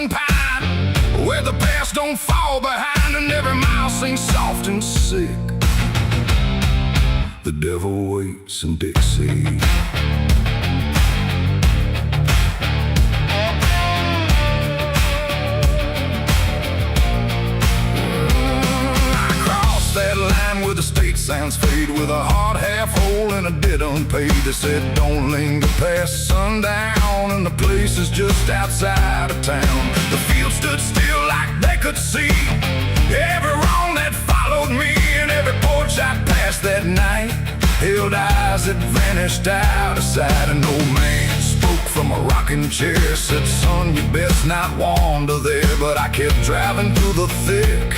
and pine, where the past don't fall behind, and every mile sings soft and sick. The devil waits in Dixie. That line where the state sounds fade, with a hard half hole and a debt unpaid. They said don't linger past sundown, and the place is just outside of town. The field stood still like they could see every wrong that followed me, and every porch I passed that night held eyes that vanished out of sight. An old man spoke from a rocking chair, said, son, you best not wander there. But I kept driving through the thick,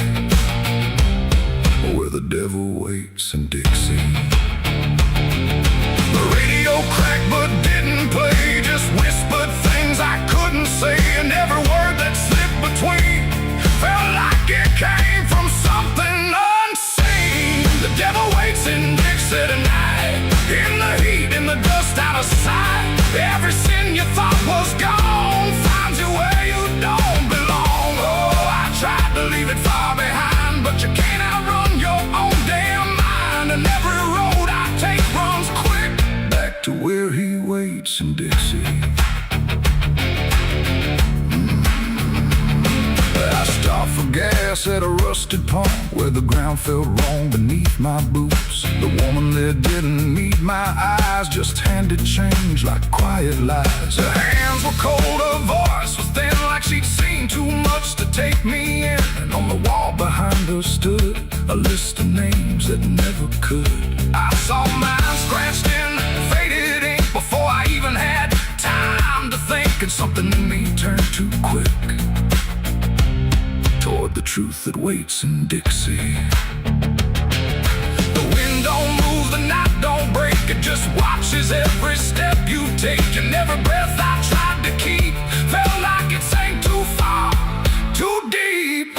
where the devil waits in Dixie. The radio cracked but didn't play, just whispered things I couldn't say, and every word that slipped between felt like it came from something unseen. The devil waits in Dixie tonight, in the heat, in the dust, out of sight. Every sin you thought was gone finds you where you don't belong. Oh, I tried to leave it far behind, but you can't outrun your own damn mind. And every road I take runs quick back to where he waits in Dixie. I stopped for gas at a rusted pump, where the ground felt wrong beneath my boots. The woman there didn't meet my eyes, just handed change like quiet lies. Her hands were cold, her voice was thin, like she'd seen too much to take me in. And on the wall behind her stood a list of names that never could. I saw mine scratched in faded ink before I even had time to think, and something in me turned too quick toward the truth that waits in Dixie. The wind don't move, the night don't break, it just watches every step you take. And every breath I tried to keep felt like it sank too far, too deep.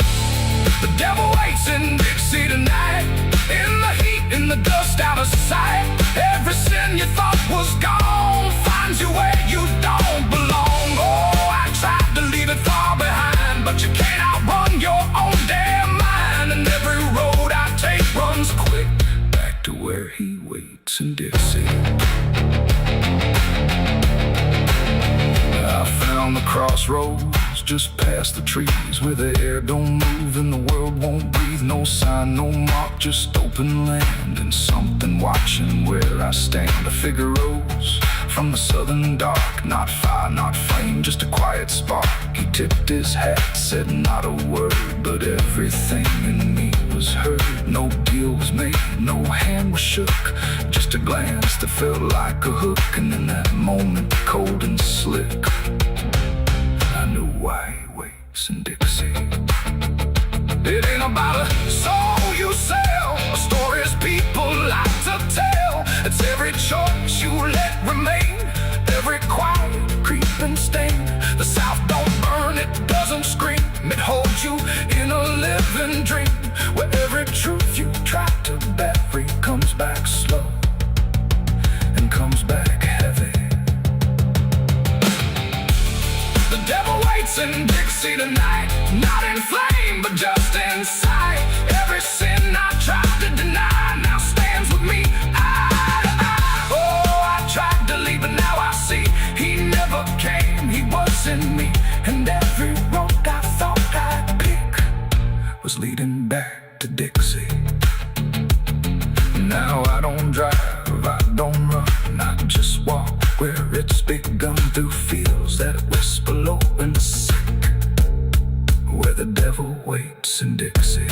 The devil waits in Dixie tonight, in the heat, in the dust, out of sight. Every sin you thought was gone finds you where you don't belong. Oh, I tried to leave it far behind, but you can't outrun your own damn mind. And every road I take runs quick back to where he waits in Dixie. I found the crossroads just past the trees, where the air don't move and the world won't breathe. No sign, no mark, just open land, and something watching where I stand. A figure rose from the southern dark, not fire, not flame, just a quiet spark. He tipped his hat, said not a word, but everything in me was heard. No deal was made, no hand was shook, just a glance that felt like a hook. And in that moment, cold and slick, I knew why he waits in Dixie. It ain't about a soul you sell, a stories people like to tell. It's every choice you let remain, every quiet creeping stain. The South don't burn, it doesn't scream, it holds you in a living dream, where every truth you try to bury comes back slow and comes back heavy. The devil waits in Dixie tonight, not in flame, but just in sight. Every sin I tried to deny now stands with me eye to eye. Oh, I tried to leave, but now I see he never came, he was in me. And every road I thought I'd pick was leading back to Dixie. Now I don't drive, I don't run, I just walk where it's begun, through fields that whisper low and sick, where the devil waits in Dixie.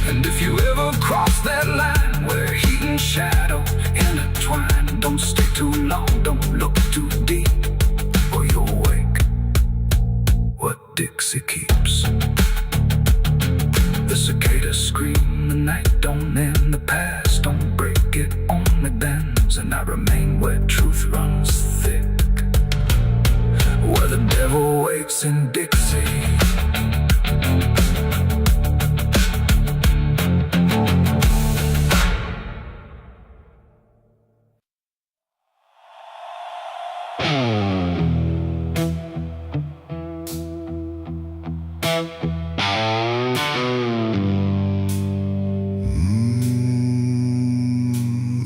And if you ever cross that line where heat and shadow intertwine, don't stay too long, don't look too deep, or you'll wake what Dixie keeps. The cicadas scream, the night don't end, the past don't break, it only bends. And I remain where truth runs thick, where the devil waits in Dixie. The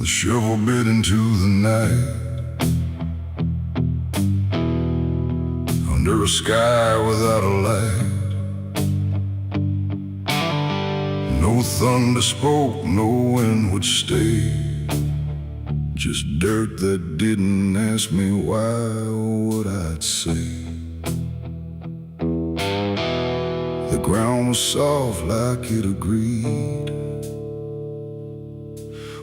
shovel bit into the night, under a sky without a light. No thunder spoke, no wind would stay. Just dirt that didn't ask me why or what I'd say. The ground was soft like it agreed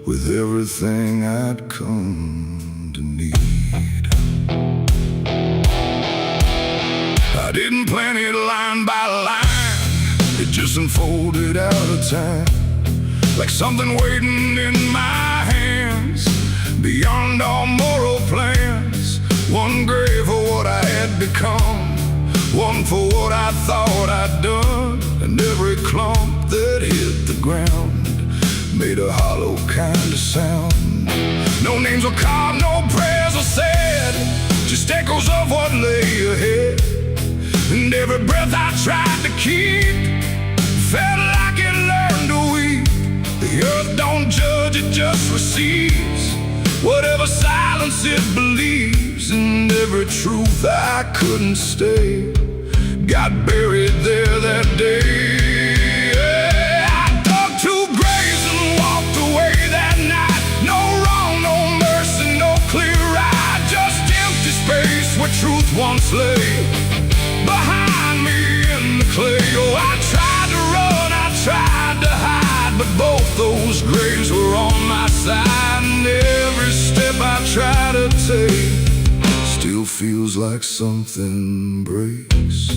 with everything I'd come to need. I didn't plan it line by line, it just unfolded out of time, like something waiting in my hands, beyond all moral plans. One grave for what I had become, one for what I thought I'd done, and every clump that hit the ground made a hollow kind of sound. No names were carved, no prayers were said, just echoes of what lay ahead. And every breath I tried to keep felt like it learned to weep. The earth don't judge, it just receives whatever silence it believes. And every truth I couldn't stay got buried there that day. Truth once lay behind me in the clay. Oh, I tried to run, I tried to hide, but both those graves were on my side. And every step I try to take still feels like something breaks.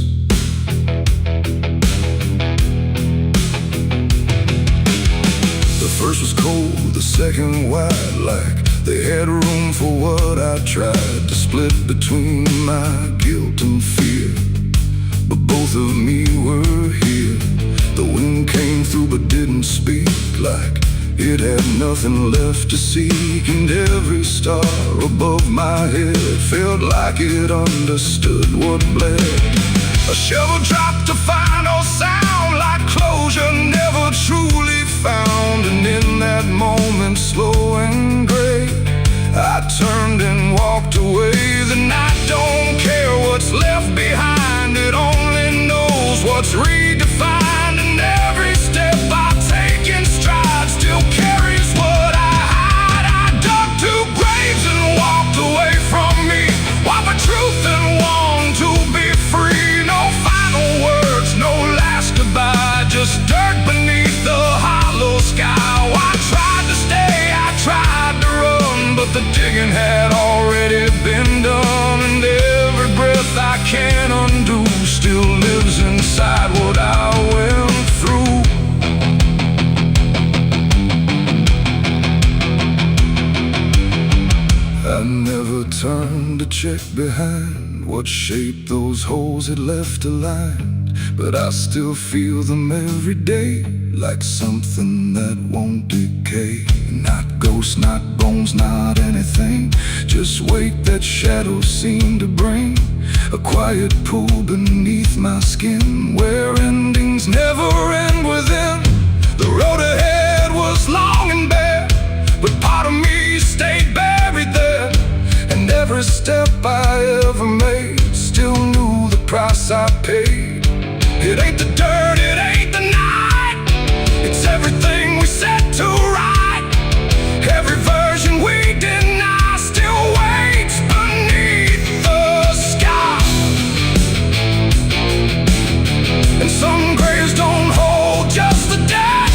The first was cold, the second wide, like they had room for what I tried to split between my guilt and fear. But both of me were here. The wind came through but didn't speak, like it had nothing left to seek. And every star above my head felt like it understood what bled. A shovel dropped to final sound, like closure never truly found. And in that moment, slow and gray, I turned and walked away. The night don't care what's left behind, it only knows what's redefined. And every step I take in stride still carries what I hide. I dug two graves and walked away from me, while for truth and one to be free. No final words, no last goodbye, just dirt beneath the hollow sky. Oh, I tried to stay, I tried to run, but the digging had already been done. And every breath I can't undo still lives inside what I went through. I never turned to check behind what shape those holes had left aligned, but I still feel them every day, like something that won't decay. Not ghosts, not bones, not anything, just weight that shadows seem to bring. A quiet pool beneath my skin, where endings never end within. The road ahead was long and bare, but part of me stayed buried there. And every step I ever made still knew the price I paid. It ain't the dirt, it ain't the night, it's everything we set to right. Every version we deny still waits beneath the sky. And some graves don't hold just the dead,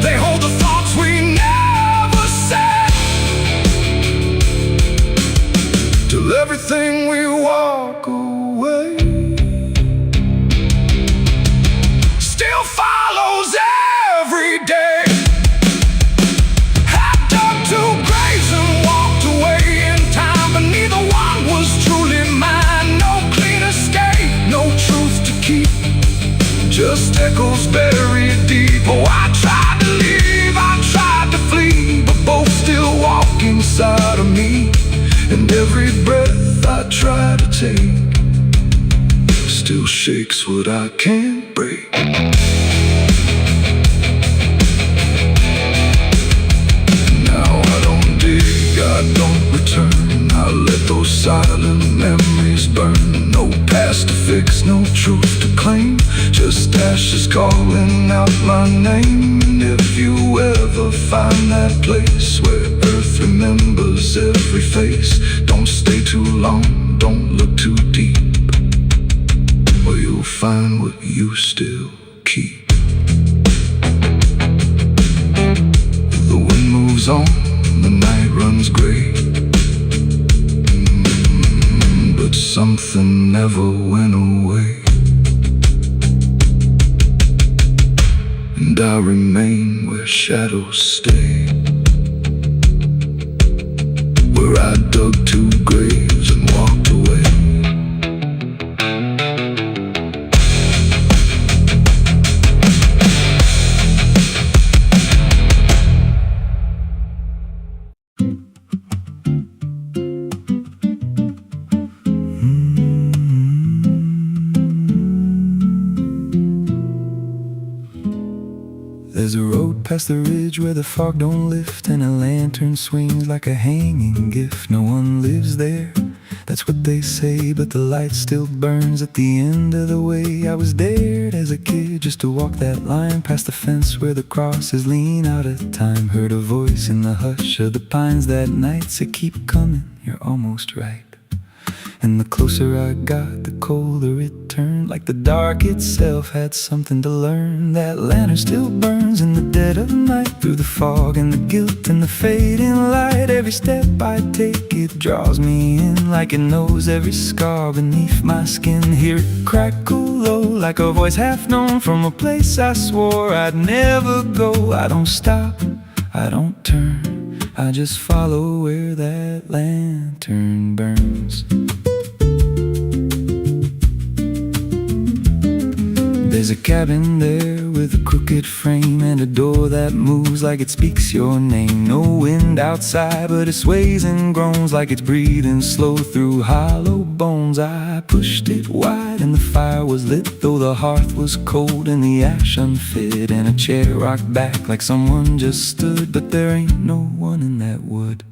they hold the thoughts we never said. Till everything we walk away still follows every day. I dug two graves and walked away in time, but neither one was truly mine. No clean escape, no truth to keep, just echoes buried deep. Oh, I tried to leave, I tried to flee, but both still walk inside of me. And every breath I try to take shakes what I can't break. Now I don't dig, I don't return. I let those silent memories burn. No past to fix, no truth to claim, just ashes calling out my name. And if you ever find that place where earth remembers every face, don't stay too long, don't look too deep, or you'll find what you still keep. The wind moves on, the night runs gray, but something never went away. And I remain where shadows stay, where I dug 2 graves and walked away. There's a road past the ridge where the fog don't lift, and a lantern swings like a hanging gift. No one lives there, that's what they say, but the light still burns at the end of the way. I was dared as a kid just to walk that line past the fence where the crosses lean out of time. Heard a voice in the hush of the pines that night said, keep coming, you're almost right. And the closer I got, the colder it turned, like the dark itself had something to learn. That lantern still burns in the dead of night, through the fog and the guilt and the fading light. Every step I take, it draws me in, like it knows every scar beneath my skin. Hear it crackle low, like a voice half known from a place I swore I'd never go. I don't stop, I don't turn, I just follow where that lantern burns. There's a cabin there with a crooked frame, and a door that moves like it speaks your name. No wind outside, but it sways and groans like it's breathing slow through hollow bones. I pushed it wide and the fire was lit, though the hearth was cold and the ash unfit. And a chair rocked back like someone just stood, but there ain't no one in that wood.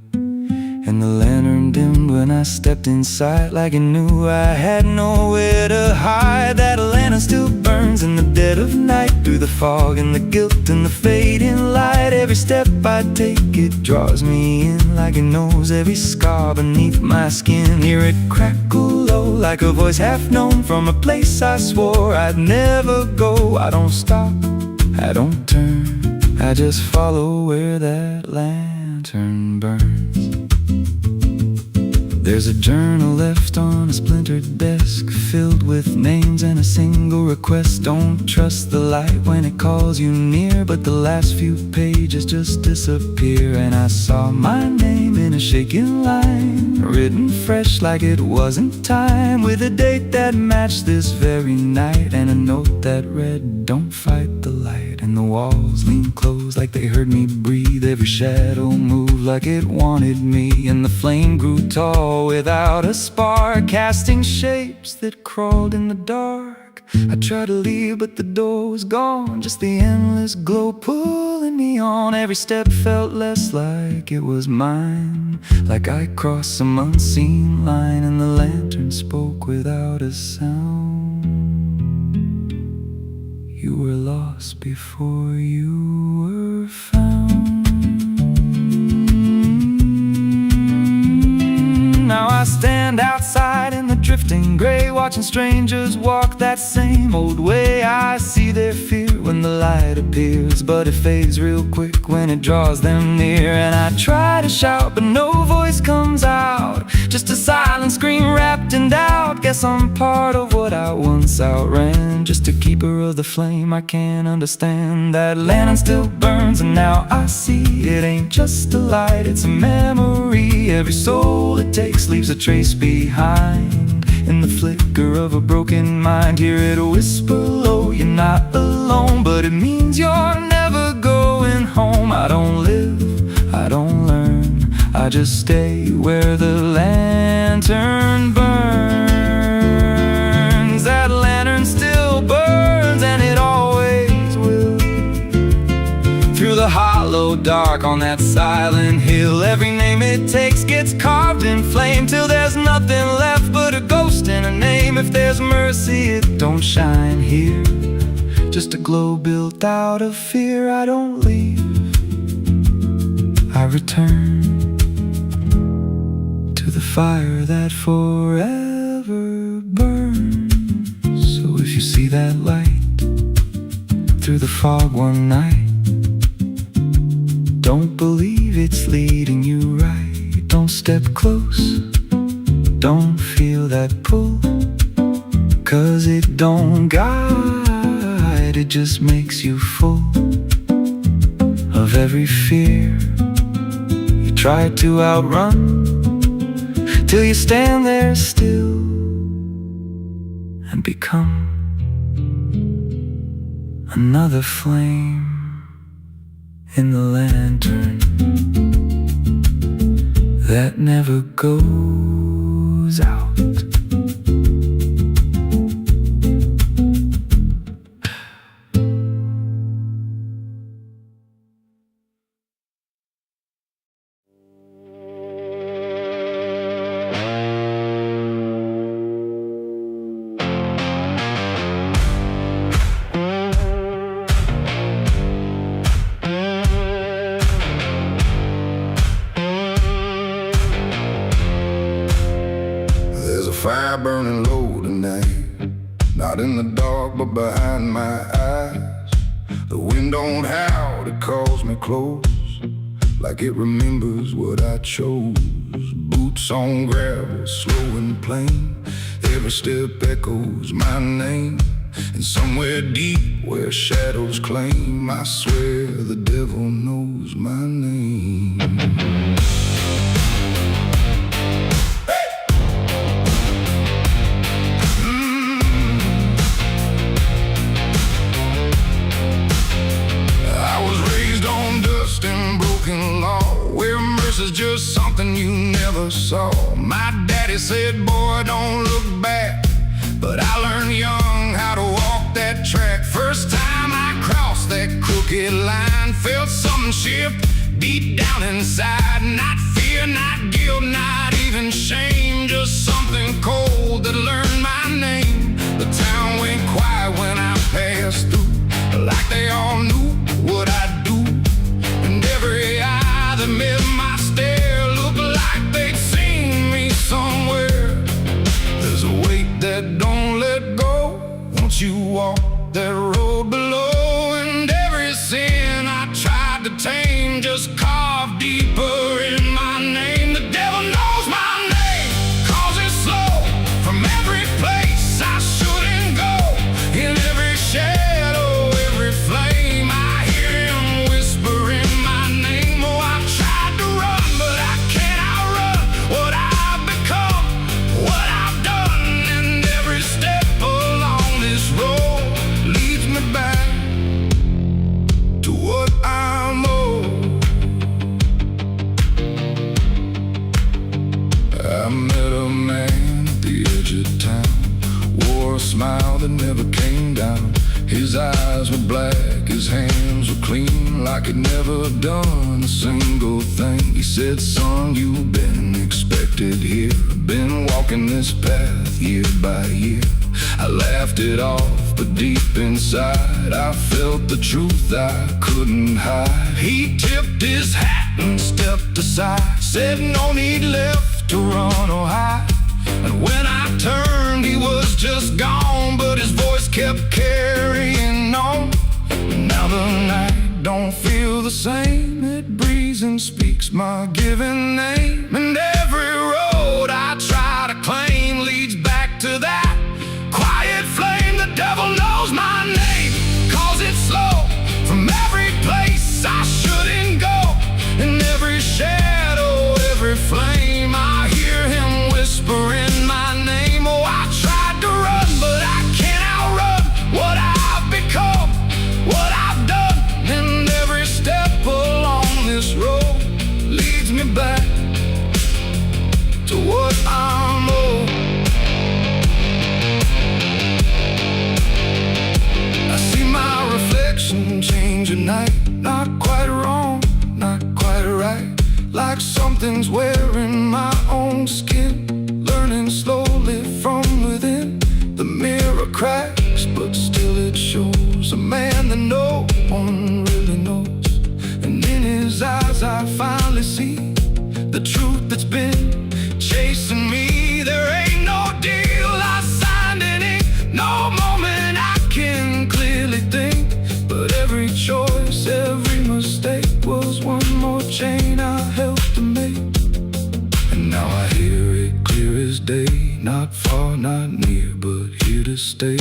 And the lantern dimmed when I stepped inside, like it knew I had nowhere to hide. That lantern still burns in the dead of night, through the fog and the guilt and the fading light. Every step I take, it draws me in, like it knows every scar beneath my skin. Hear it crackle low, like a voice half known from a place I swore I'd never go. I don't stop, I don't turn, I just follow where that lantern burns. There's a journal left on a splintered desk, filled with names and a single request. Don't trust the light when it calls you near, but the last few pages just disappear. And I saw my name in a shaking line, written fresh like it wasn't time, with a date that matched this very night, and a note that read, don't fight the light. And the walls leaned close like they heard me breathe, every shadow moved like it wanted me. And the flame grew tall without a spark, casting shapes that crawled in the dark. I tried to leave, but the door was gone, just the endless glow pulling me on. Every step felt less like it was mine, like I crossed some unseen line. And the lantern spoke without a sound. You were lost before you were found. Now I stand outside in the drifting gray, watching strangers walk that same old way. I see their fear when the light appears, but it fades real quick when it draws them near. And I try to shout, but no voice comes out, just a silent scream wrapped in doubt. Guess I'm part of what I once outran, just a keeper of the flame I can't understand. That lantern still burns, and now I see it ain't just a light, it's a memory. Every soul it takes leaves a trace behind, in the flicker of a broken mind. Hear it whisper low, you're not alone, but it means you're never going home. I don't live, I don't learn, I just stay where the lantern burns. That lantern on that silent hill. Every name it takes gets carved in flame, till there's nothing left but a ghost and a name. If there's mercy, it don't shine here, just a glow built out of fear. I don't leave, I return to the fire that forever burns. So if you see that light through the fog one night, don't believe it's leading you right. Don't step close, don't feel that pull, 'cause it don't guide, it just makes you full of every fear you try to outrun, till you stand there still and become another flame in the lantern that never goes out. Fire burning low tonight, not in the dark but behind my eyes. The wind don't howl, it calls me close, like it remembers what I chose. Boots on gravel, slow and plain, every step echoes my name. And somewhere deep where shadows claim, I swear the devil knows my name. Is just something you never saw. My daddy said, boy, don't look back, but I learned young how to walk that track. First time I crossed that crooked line, felt something shift deep down inside. Not fear, not guilt, not even shame, just something cold that learned my name. The town went quiet when I passed through, like they all knew what I'd do. And every eye that met my stare looked like they'd seen me somewhere. There's a weight that don't let go once you walk that road below. And every sin I tried to tame just carved deeper in my name. The devil knows my name, 'cause it's slow from every place I shouldn't go. In every shadow, every flame, I hear him whispering my name. Oh, I've tried to run, but I can't outrun what I've become, what I've done. And every step along this road leads me back to what I'm owed. I met a man at the edge of town, wore a smile that never came down. His eyes were black, his hands were clean, like he'd never done a single thing. He said, son, you've been expected here, been walking this path year by year. I laughed it off, but deep inside I felt the truth I couldn't hide. He tipped his hat and stepped aside, said no need left to run or hide. And when I turned, he was just gone, but his voice kept carrying on. Now the night don't feel the same, it breathes and speaks my given name. And every road I try to claim leads back to that quiet flame. The devil knows my name, 'cause it's slow from every place I shouldn't go. In every shadow, every flame, I hear him whispering my name. Oh, I tried to run, but I can't outrun what I've become, what I've done. And every step along this road leads me back to what I'm owed. I see my reflection change at night, not quite wrong, not quite something's wearing my own skin, learning slowly from within. The mirror cracks, but still it shows a man that no one really knows. And in his eyes I finally see the truth that's been chasing me. There ain't no deal I signed in ink, no moment I can clearly think. But every choice, every mistake was one more chain I helped to make. And now I hear it clear as day, not far, not near, but here to stay.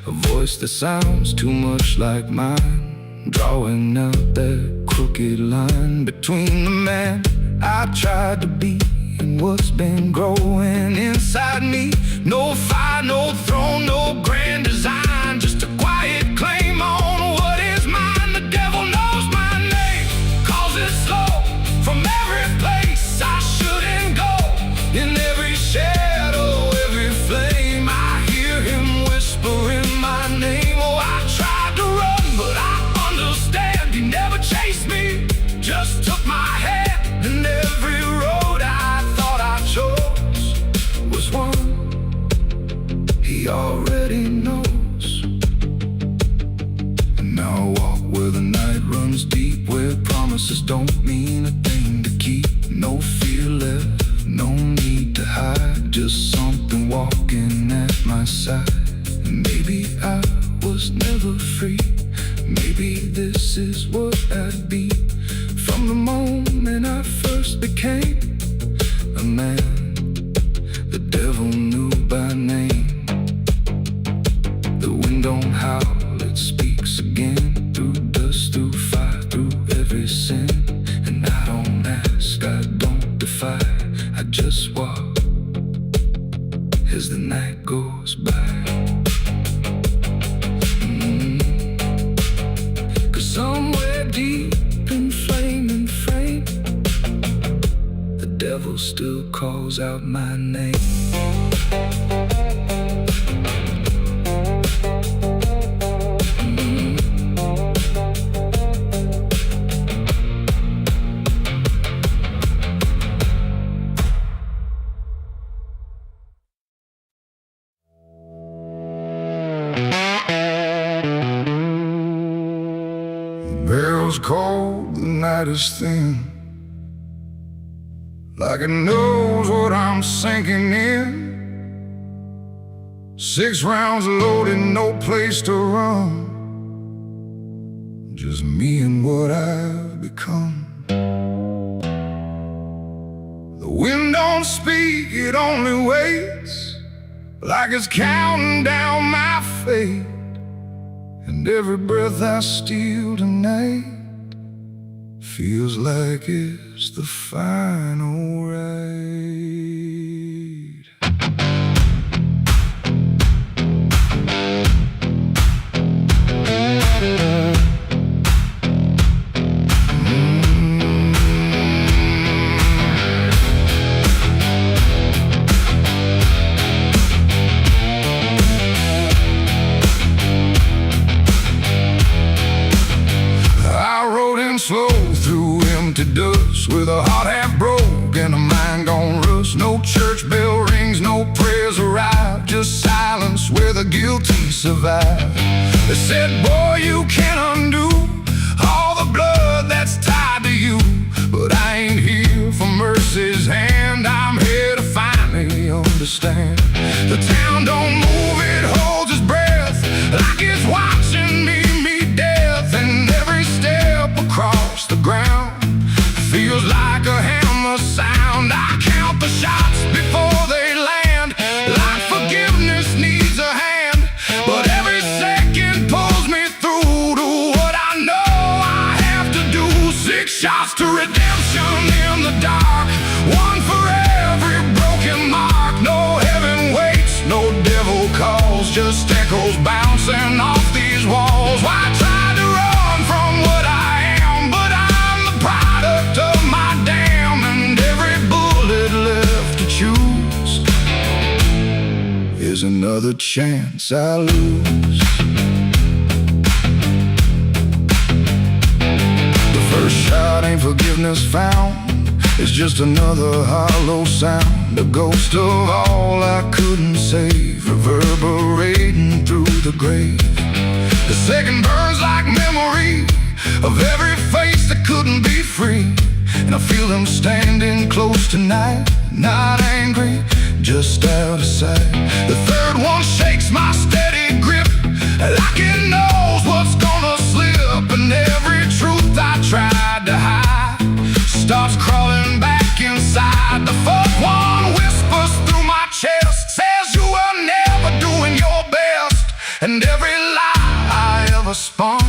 A voice that sounds too much like mine, drawing out that crooked line between the man I tried to be and what's been growing inside me. No fire, no throne, no grand design, just a quiet claim on what is mine. The devil knows my name, calls it slow from every place I shouldn't go. In every shadow, every flame, I hear him whispering my name. Oh, I tried to run, but I understand he never chased me, just took my hand. And every road I thought I chose was one he already knows. And now I walk where the night runs deep, where promises don't mean a thing to keep. No fear left, no need to hide, just something walking at my side. And maybe I was never free, maybe this is what I'd be. From the moment I first became a man, the devil knew by name. The wind don't howl, it speaks again, through dust, through fire, through every sin. And I don't ask, I don't defy, I just walk as the night goes by. Cause somewhere deep in flame and frame, the devil still calls out my name. Barrel's cold, the night is thin, like it knows what I'm sinking in. 6 rounds loaded, no place to run, just me and what I've become. The wind don't speak, it only waits, like it's counting down my fate. And every breath I steal tonight feels like it's the final ride. Slow through empty dust, with a heart half broke and a mind gone rust. No church bell rings, no prayers arrive, just silence where the guilty survive. They said, boy, you can't undo all the blood that's tied to you. But I ain't here for mercy's hand, I'm here to finally understand. The town don't move, it holds its breath, like it's watching me meet death. And every step across the ground feels like a hammer sound. I count the shots before they land, like forgiveness needs a hand. But every second pulls me through to what I know I have to do. 6 shots to redemption in the dark, one for every broken mark. No heaven waits, no devil calls, just echoes bouncing off these walls. Why try to run from what I am? But I'm the product of my damn, and every bullet left to choose is another chance I lose. The first shot ain't forgiveness found, It's just another hollow sound, a ghost of all I couldn't save, reverberating through the grave. The second burns like memory of every face that couldn't be free, and I feel them standing close tonight, not angry, just out of sight. The third one shakes my steady grip, like it knows what's gonna slip, and every truth I tried to hide starts crawling back inside. The fourth one whispers through my chest, says you were never doing your best, and every lie I ever spun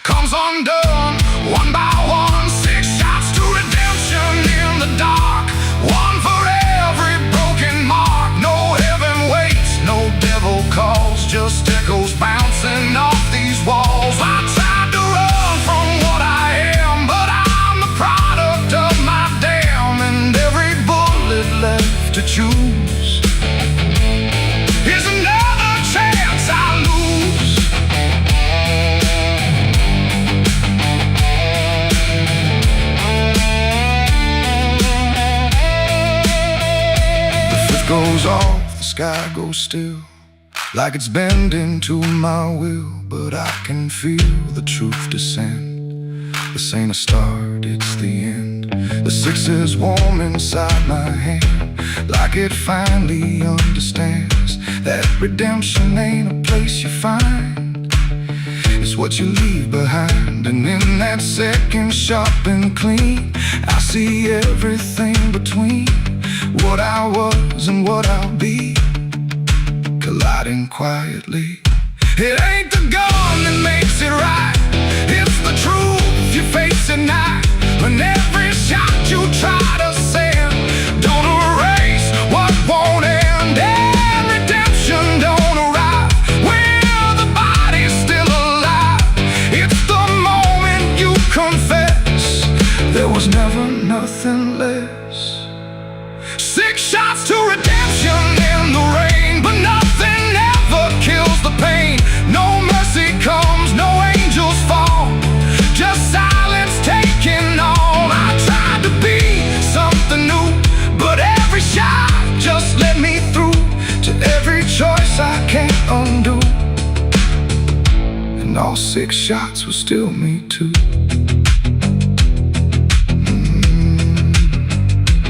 comes undone, one by one. 6 shots to redemption in the dark, one for every broken mark. No heaven waits, no devil calls, just echoes bouncing off these walls. I tried to run from what I am, but I'm the product of my damn, and every bullet left to choose is another chance I lose. The fifth goes off, the sky goes still, like it's bending to my will, but I can feel the truth descend. This ain't a start, it's the end. The sixth is warm inside my hand, like it finally understands that redemption ain't a place you find, it's what you leave behind. And in that second sharp and clean, I see everything between what I was and what I'll be, colliding quietly. It ain't the gun that makes it right, it's the truth you face at night. When every shot you try to send don't erase what won't end, and redemption don't arrive when the body's still alive. It's the moment you confess there was never nothing less. 6 shots to redemption in the rain, but nothing ever kills the pain. No mercy comes, no angels fall, just silence taking all. I tried to be something new, but every shot just let me through to every choice I can't undo, and all 6 shots were still me too.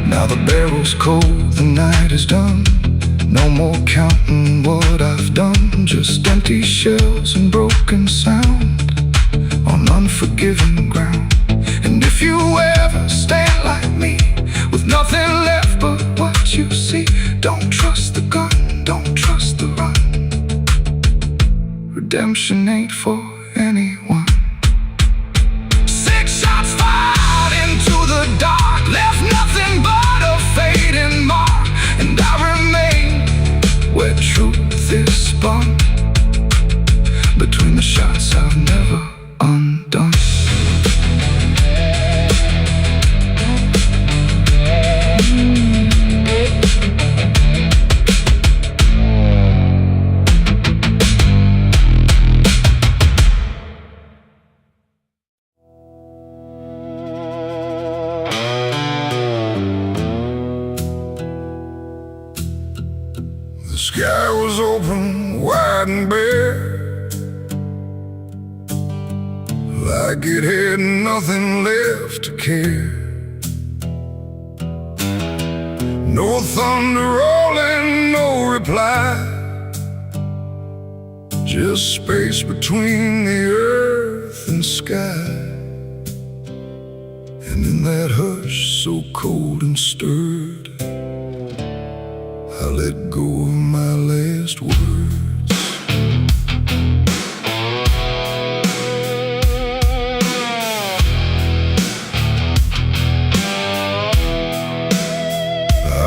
Now the barrel's cold, the night is done, no more counting what I've done, just empty shells and broken sound on unforgiving ground. And if you ever stand like me, with nothing left but what you see, don't trust the gun, don't trust the run. Redemption ain't for anyone. 6 shots fired into the dark, left nothing but a fading mark, and I remain where truth is spun, between the shots I've never undone. The sky was open, wide and bare, like it had nothing left to care. No thunder rolling, no reply, just space between the earth and sky. And in that hush so cold and stirred, I let go of my last words.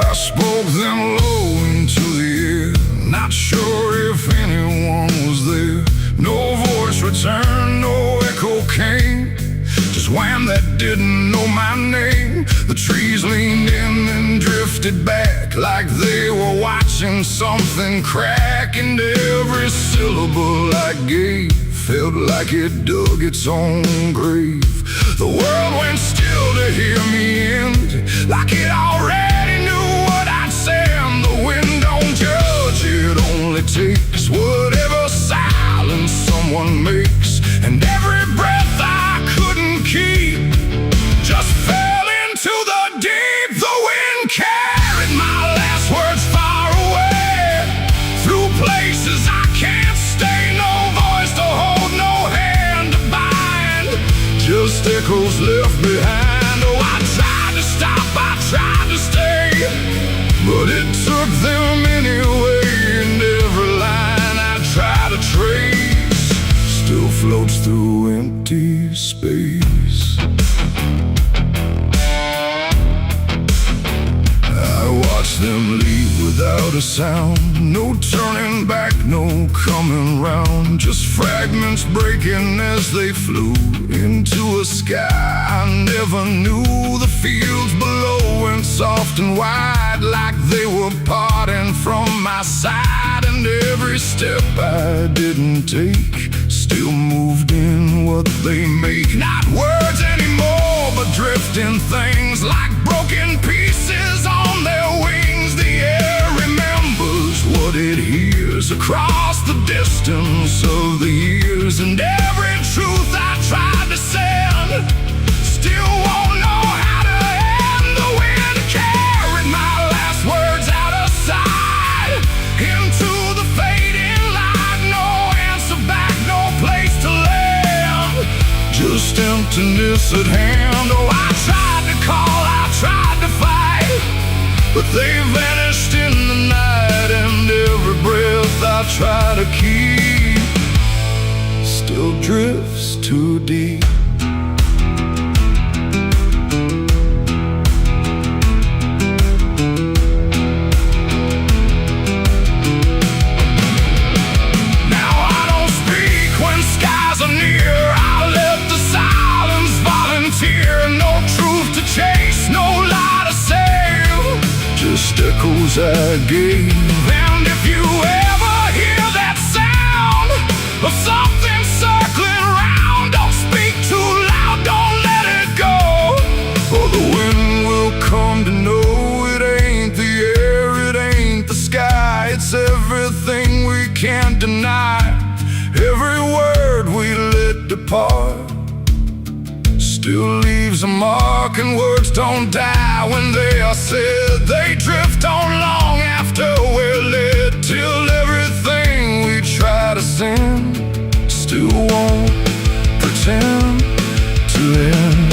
I spoke them low into the air, not sure if anyone was there. No voice returned, no echo came, just wham that didn't know my name. The trees leaned in and drifted back, like they were watching something crack, and every syllable I gave felt like it dug its own grave. The world went still still to hear me end, like it already knew what I'd say. And the wind don't judge, it only takes whatever silence someone makes. And every breath I couldn't keep just fell into the deep. The wind carried my last words far away, through places I can't stay. No voice to hold, no hand to bind, just echoes left behind. Oh, I tried to stop, I tried to stay, but it took them anyway. And every line I try to trace still floats through empty space. I watch them leave without a sound, no turning back, no coming round, just fragments breaking as they flew into a sky I never knew. The fields below went soft and wide, like they were parting from my side. And every step I didn't take still moved in what they make. Not words anymore, but drifting things, like broken pieces on their wings. The air remembers what it hears across the distance of the years. And every truth I tried to send still won't know how to end. The wind carried my last words out of sight, into the fading light. No answer back, no place to land, just emptiness at hand. Oh, I tried to call, I tried to fight, but they vanished in the night. And every breath I try to keep still drifts too deep. Now I don't speak when skies are near, I let the silence volunteer. No truth to chase, no lie to save, just echoes I gave. And if you ever hear that sound of something circling round, don't speak too loud, don't let it go, or the wind will come to know it ain't the air, it ain't the sky, it's everything we can't deny. Every word we let depart still leaves a mark, and words don't die when they are said. They drift on long after we're lit, till everything we try to send still won't pretend to end.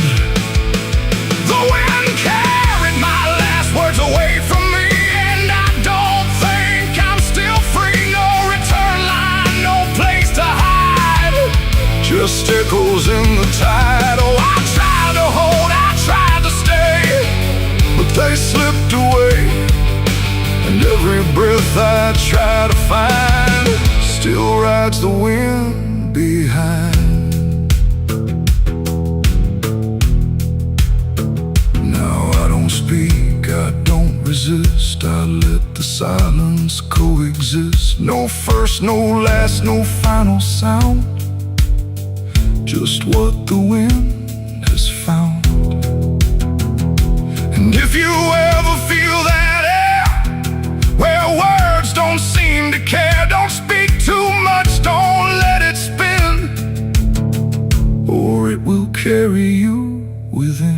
The wind carried my last words away from me, and I don't think I'm still free. No return line, no place to hide, just echoes in the tide. Oh, I tried to hold, I tried to stay, but they slipped away. And every breath I try to find still rides the wind behind. Now I don't speak, I don't resist, I let the silence coexist. No first, no last, no final sound, just what the wind has found. And if you ever feel that air, where words don't seem to care, don't speak too much, don't let it spin, or it will carry you within.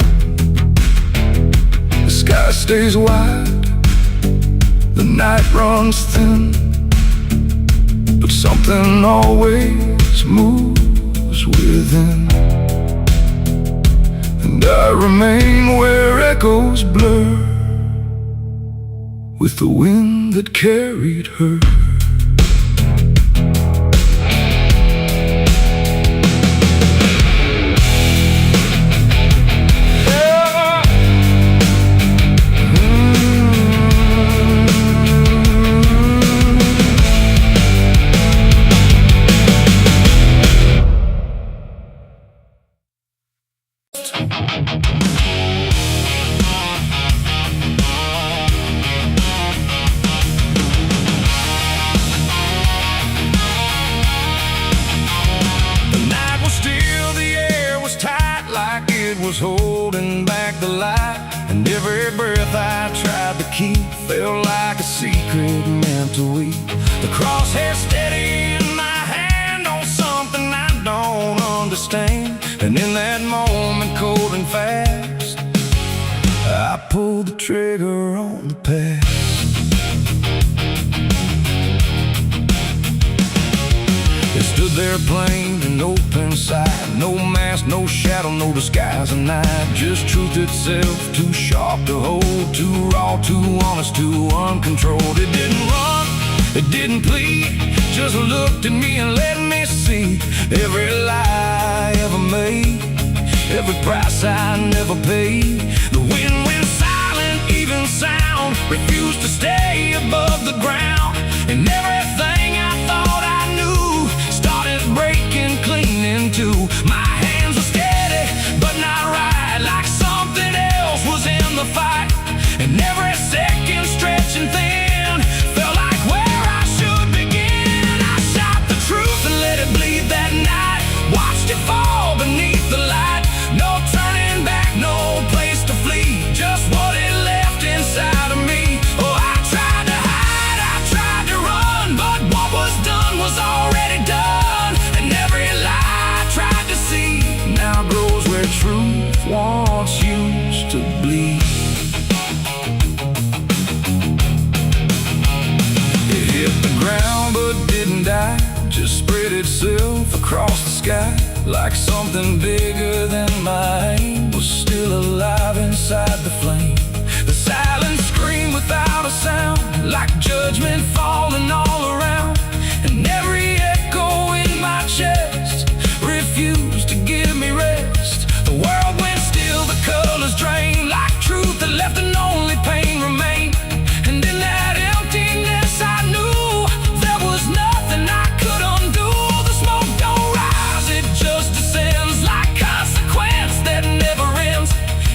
The sky stays wide, the night runs thin, but something always moves within. And I remain where echoes blur, with the wind that carried her. Was holding back Every breath I tried to keep felt like a secret meant to weep. The crosshair steady in my hand on something I don't understand. And in that moment, cold and fast, I pulled the trigger on the past. It stood there plain and open sight. No mask, no shadow, no disguise at night. Just truth itself, too sharp to hold, too raw, too honest, too uncontrolled. It didn't run, it didn't plead, just looked at me and let me see every lie I ever made, every price I never paid. The wind went silent, even sound refused to stay above the ground. And everything I thought I knew started breaking clean in two. My hands were steady, but not right, like something else was in the fight. And every second stretching thin felt like where I should begin. I shot the truth and let it bleed that night. Watched it fall beneath the light. No turning back, no place to flee, just what it left inside of me. Oh, I tried to hide, I tried to run, but what was done was already done. And every lie I tried to see now grows where truth once used to bleed. It hit the ground but didn't die, just spread itself across the sky. Like something bigger than my aim was still alive inside the flame. The silence screamed without a sound, like judgment falling all around. And every echo in my chest refused to give me rest. The world went still, the colors drained, like truth that left and only pain remained. And in that emptiness I knew there was nothing I could undo. The smoke don't rise, it just descends like consequence that never ends.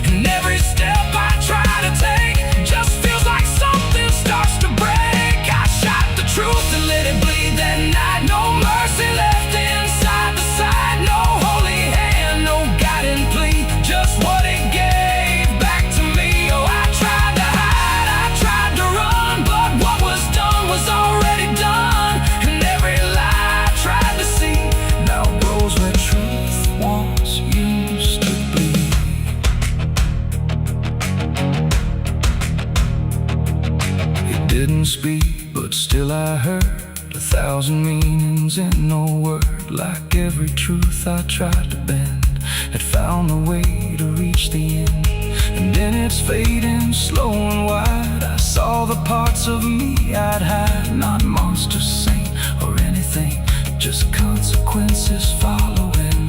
And every step I try to take just feels like something starts to break. I shot the truth and let it bleed that night. No mercy left inside the side, no holy hand, no guiding plea, just what it gave back to me. Oh, I tried to hide, I tried to run, but what was done was already done. And every lie I tried to see now grows where truth once used to be. It didn't speak, but still I heard 1,000 meanings in no word. Like every truth I tried to bend had found a way to reach the end. And in its fading, slow and wide, I saw the parts of me I'd hide. Not monster, saint, or anything, just consequences following.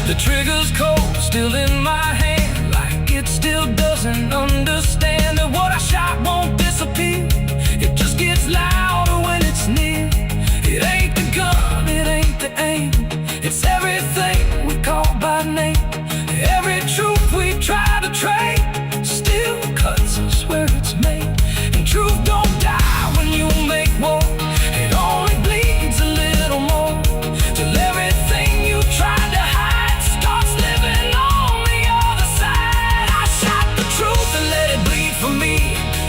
The trigger's cold, still in my hand, like it still doesn't understand that what I shot won't disappear. It just gets louder when it's near. It ain't the gun, it ain't the aim, it's everything we call by name. Every truth we try to trade still cuts us where it's made. And truth don't die when you make war, it only bleeds a little more, till everything you tried to hide starts living on the other side. I shot the truth and let it bleed for me,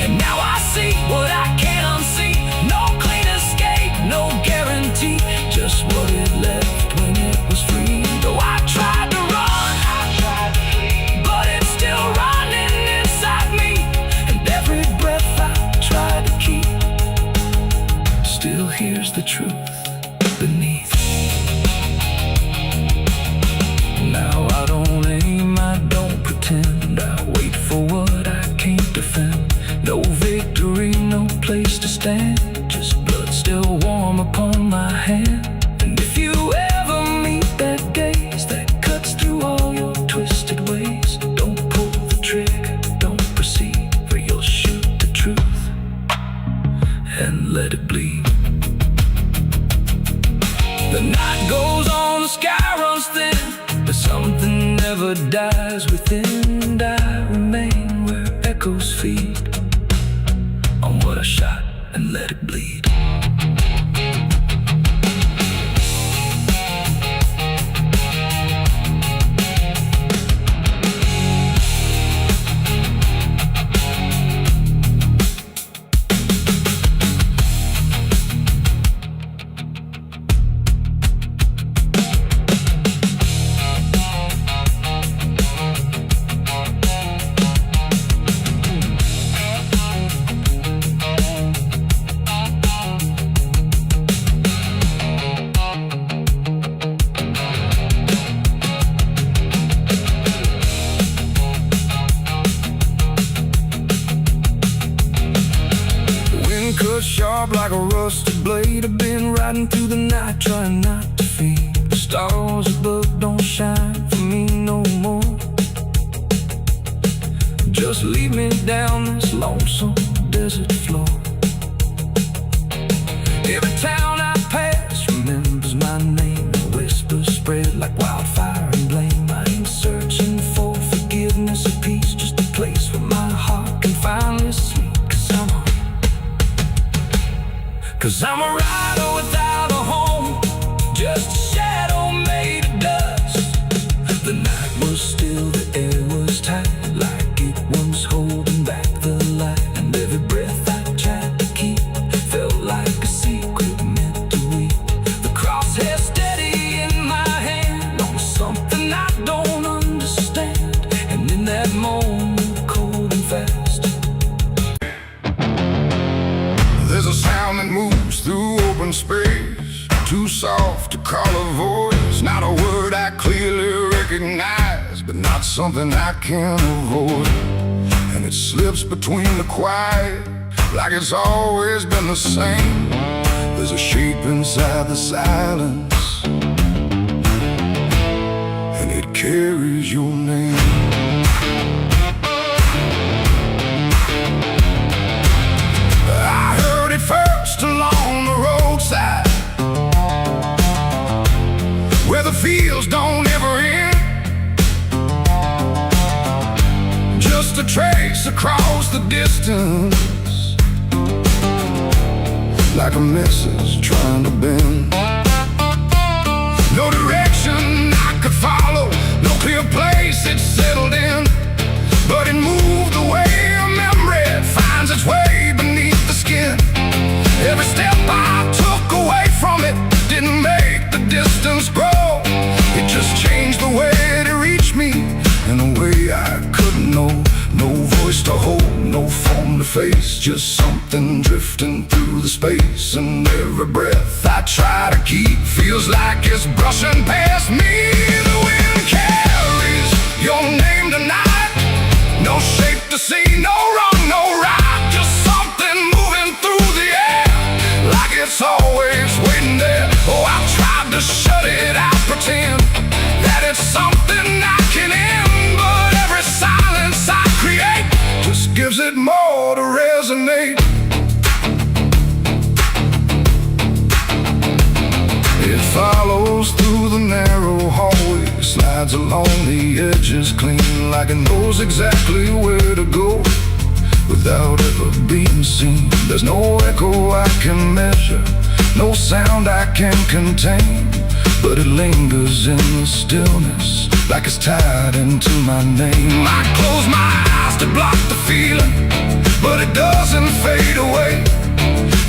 and now I see what I can't unsee. No clean escape, no guarantee, just what it left when it was free. Though I tried to run, I tried to flee, but it's still running inside me. And every breath I tried to keep still hears the truth beneath. Now I don't aim, I don't pretend, I wait for what I can't defend. No victory, no place to stand, just blood still warm upon my hand. And if you ever meet that gaze that cuts through all your twisted ways, don't pull the trigger, don't proceed, for you'll shoot the truth and let it bleed. The night goes on, the sky runs thin, but something never dies within. And I remain where echoes feed on what I shot and let it bleed. riding through the night, trying not to feel the stars above don't shine for me no more. Just lead me down this lonesome desert floor. Every town I pass remembers my name, and whispers spread like wildfire and blame. I ain't searching for forgiveness or peace, just a place where my heart can finally sleep. Cause I'm a rider without a home, just a shadow made of dust. The night was still, the air was tight, like it was holding back the light. And every breath I tried to keep felt like a secret meant to weep. The crosshair steady in my hand on something I don't understand. And in that moment, cold and fast, there's a sound that moves through open space, too soft to call a voice. Not a word I clearly recognize, but not something I can avoid. And it slips between the quiet, like it's always been the same. There's a shape inside the silence, and it carries your name. First along the roadside, where the fields don't ever end, just a trace across the distance, like a message trying to bend. No direction I could follow, no clear place it settled in, but it moved the way a memory finds its way beneath the skin. Every step I took away from it didn't make the distance grow. It just changed the way to reach me in a way I couldn't know. No voice to hold, no form to face, just something drifting through the space. And every breath I try to keep feels like it's brushing past me. The wind carries your name tonight, no shape to see, no wrong, no right, just something moving through the air, like it's always waiting there. Oh, I've tried to shut it out, pretend that it's something I can end, but every silence I create just gives it more to resonate. It follows through the narrow hallway, slides along the edges clean, like it knows exactly where to go without ever being seen. There's no echo I can measure, no sound I can contain, but it lingers in the stillness, like it's tied into my name. I close my eyes to block the feeling, but it doesn't fade away.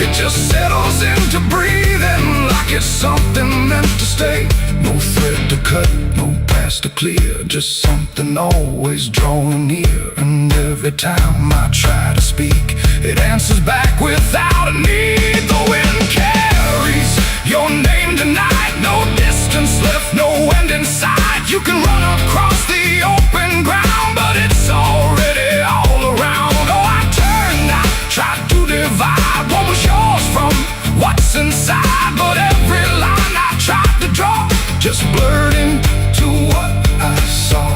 It just settles into breathing, like it's something meant to stay. No thread to cut, no past to clear, just something always drawing near. And every time I try to speak, it answers back without a need. The wind carries your name tonight, no distance left, no end in sight. You can run across the open ground, but it's already all around. Oh, I turned, I tried to divide what was yours from what's inside, but every line I tried to draw just blurred into what I saw.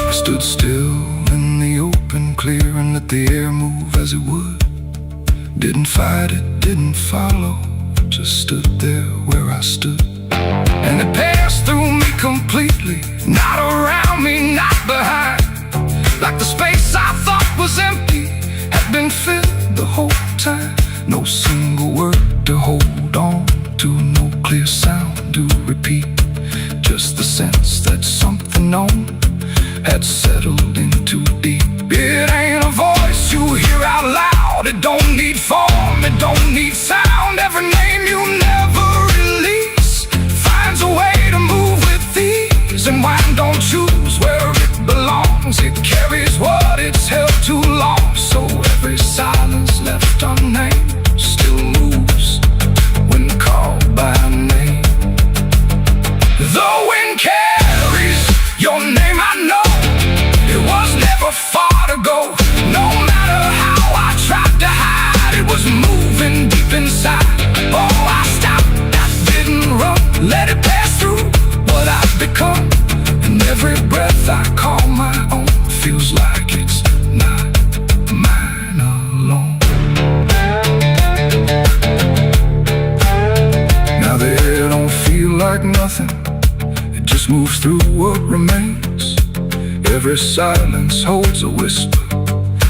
I stood still in the open, clear, and let the air move as it would. Didn't fight it, didn't follow, just stood there where I stood. And it passed through me completely, not around me, not behind. Like the space I thought was empty had been filled the whole time. No single word to hold on to, no clear sound to repeat, just the sense that something known had settled in too deep. It ain't a voice you hear out loud, it don't need form, it don't need sound. Every name you never release finds a way to move with ease, and wine don't choose where it belongs. It carries what it's held too long, so every silence left unnamed still moves when called by name. The wind carries your name, I know. never far to go. No matter how I tried to hide, it was moving deep inside. Oh, I stopped, I didn't run, let it pass through what I've become. And every breath I call my own feels like it's not mine alone. Now the air don't feel like nothing, it just moves through what remains. Every silence holds a whisper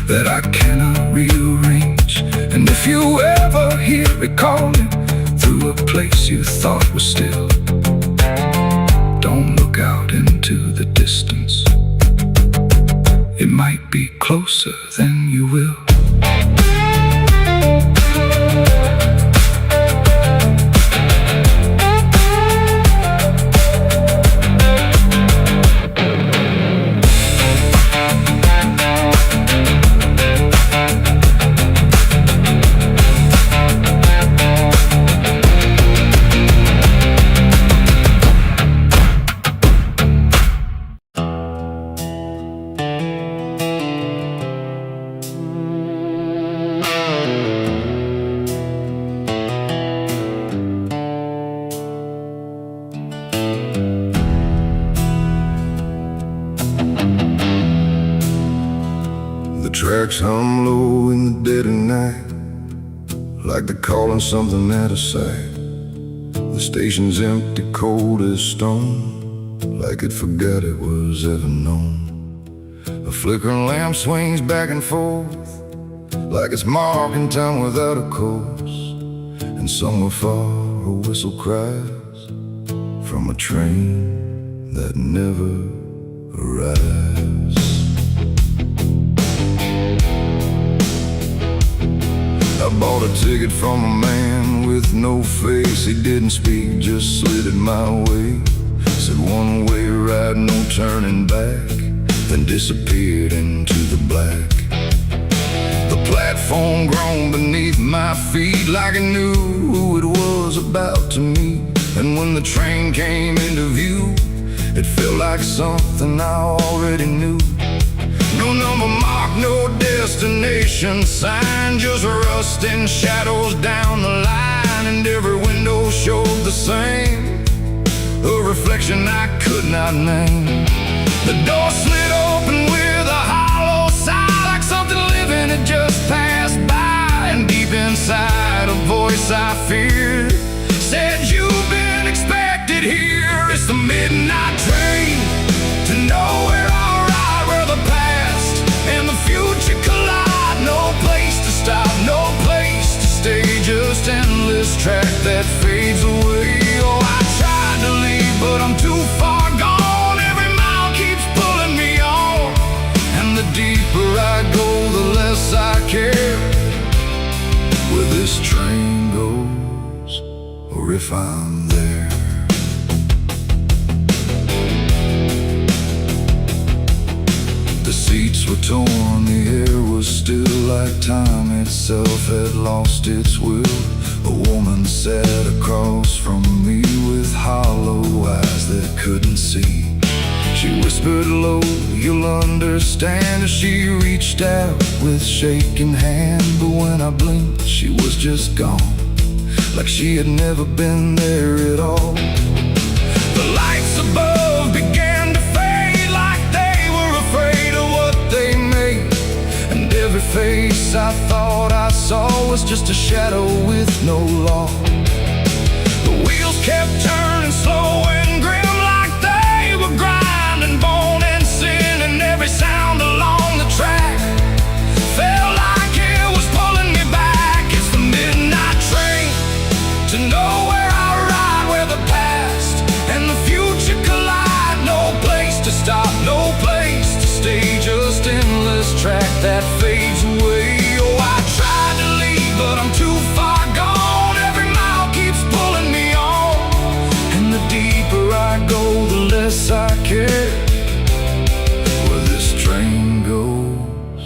that I cannot rearrange. And if you ever hear it calling through a place you thought was still, don't look out into the distance. It might be closer than you will. The tracks hum low in the dead of night, like they're calling something out of sight. The station's empty, cold as stone, like it forgot it was ever known. A flickering lamp swings back and forth, like it's marking time without a course. And somewhere far a whistle cries from a train that never arrives. I bought a ticket from a man with no face. He didn't speak, just slid it my way. Said one way ride, no turning back, then disappeared into the black. The platform groaned beneath my feet, like it knew who it was about to meet. And when the train came into view, it felt like something I already knew. No number mark, no destination sign, just rusting shadows down the line. And every window showed the same, a reflection I could not name. The door slid open with a hollow sigh, like something living had just passed by. And deep inside a voice I feared said, "You've been expected here." It's the midnight train to nowhere. Future collide, no place to stop, no place to stay, just endless track that fades away. Oh, I tried to leave, but I'm too far gone. Every mile keeps pulling me on, and the deeper I go, the less I care where this train goes, or if I'm there. The seats were torn, the air was still, like time itself had lost its will. A woman sat across from me with hollow eyes that couldn't see. She whispered low, "You'll understand," as she reached out with shaking hand. But when I blinked, she was just gone, like she had never been there at all. The lights above began to fade, like they were afraid of what they made. And every face I thought I saw was just a shadow with no law. The wheels kept turning slow and grim, like they were grinding bone and sin. And every sound along the track felt like it was pulling me back. It's the midnight train to nowhere. I ride where the past and the future collide. No place to stop, no place to stay, just endless track that fades away. Oh, I tried to leave, but I'm too far gone. Every mile keeps pulling me on, and the deeper I go, the less I care where this train goes,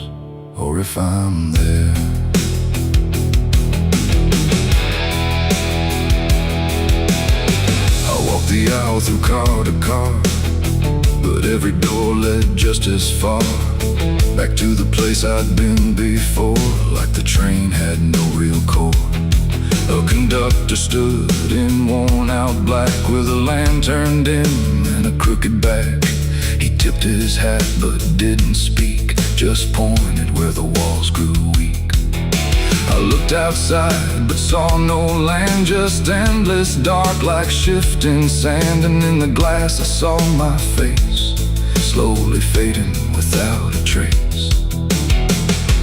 or if I'm there. I walk the aisle through car to car, but every door led just as far back to the place I'd been before. Like the train had no real core. A conductor stood in worn-out black with a lantern dim and a crooked back. He tipped his hat but didn't speak, just pointed where the walls grew weak. I looked outside but saw no land, just endless dark like shifting sand. And in the glass I saw my face, slowly fading without a trace.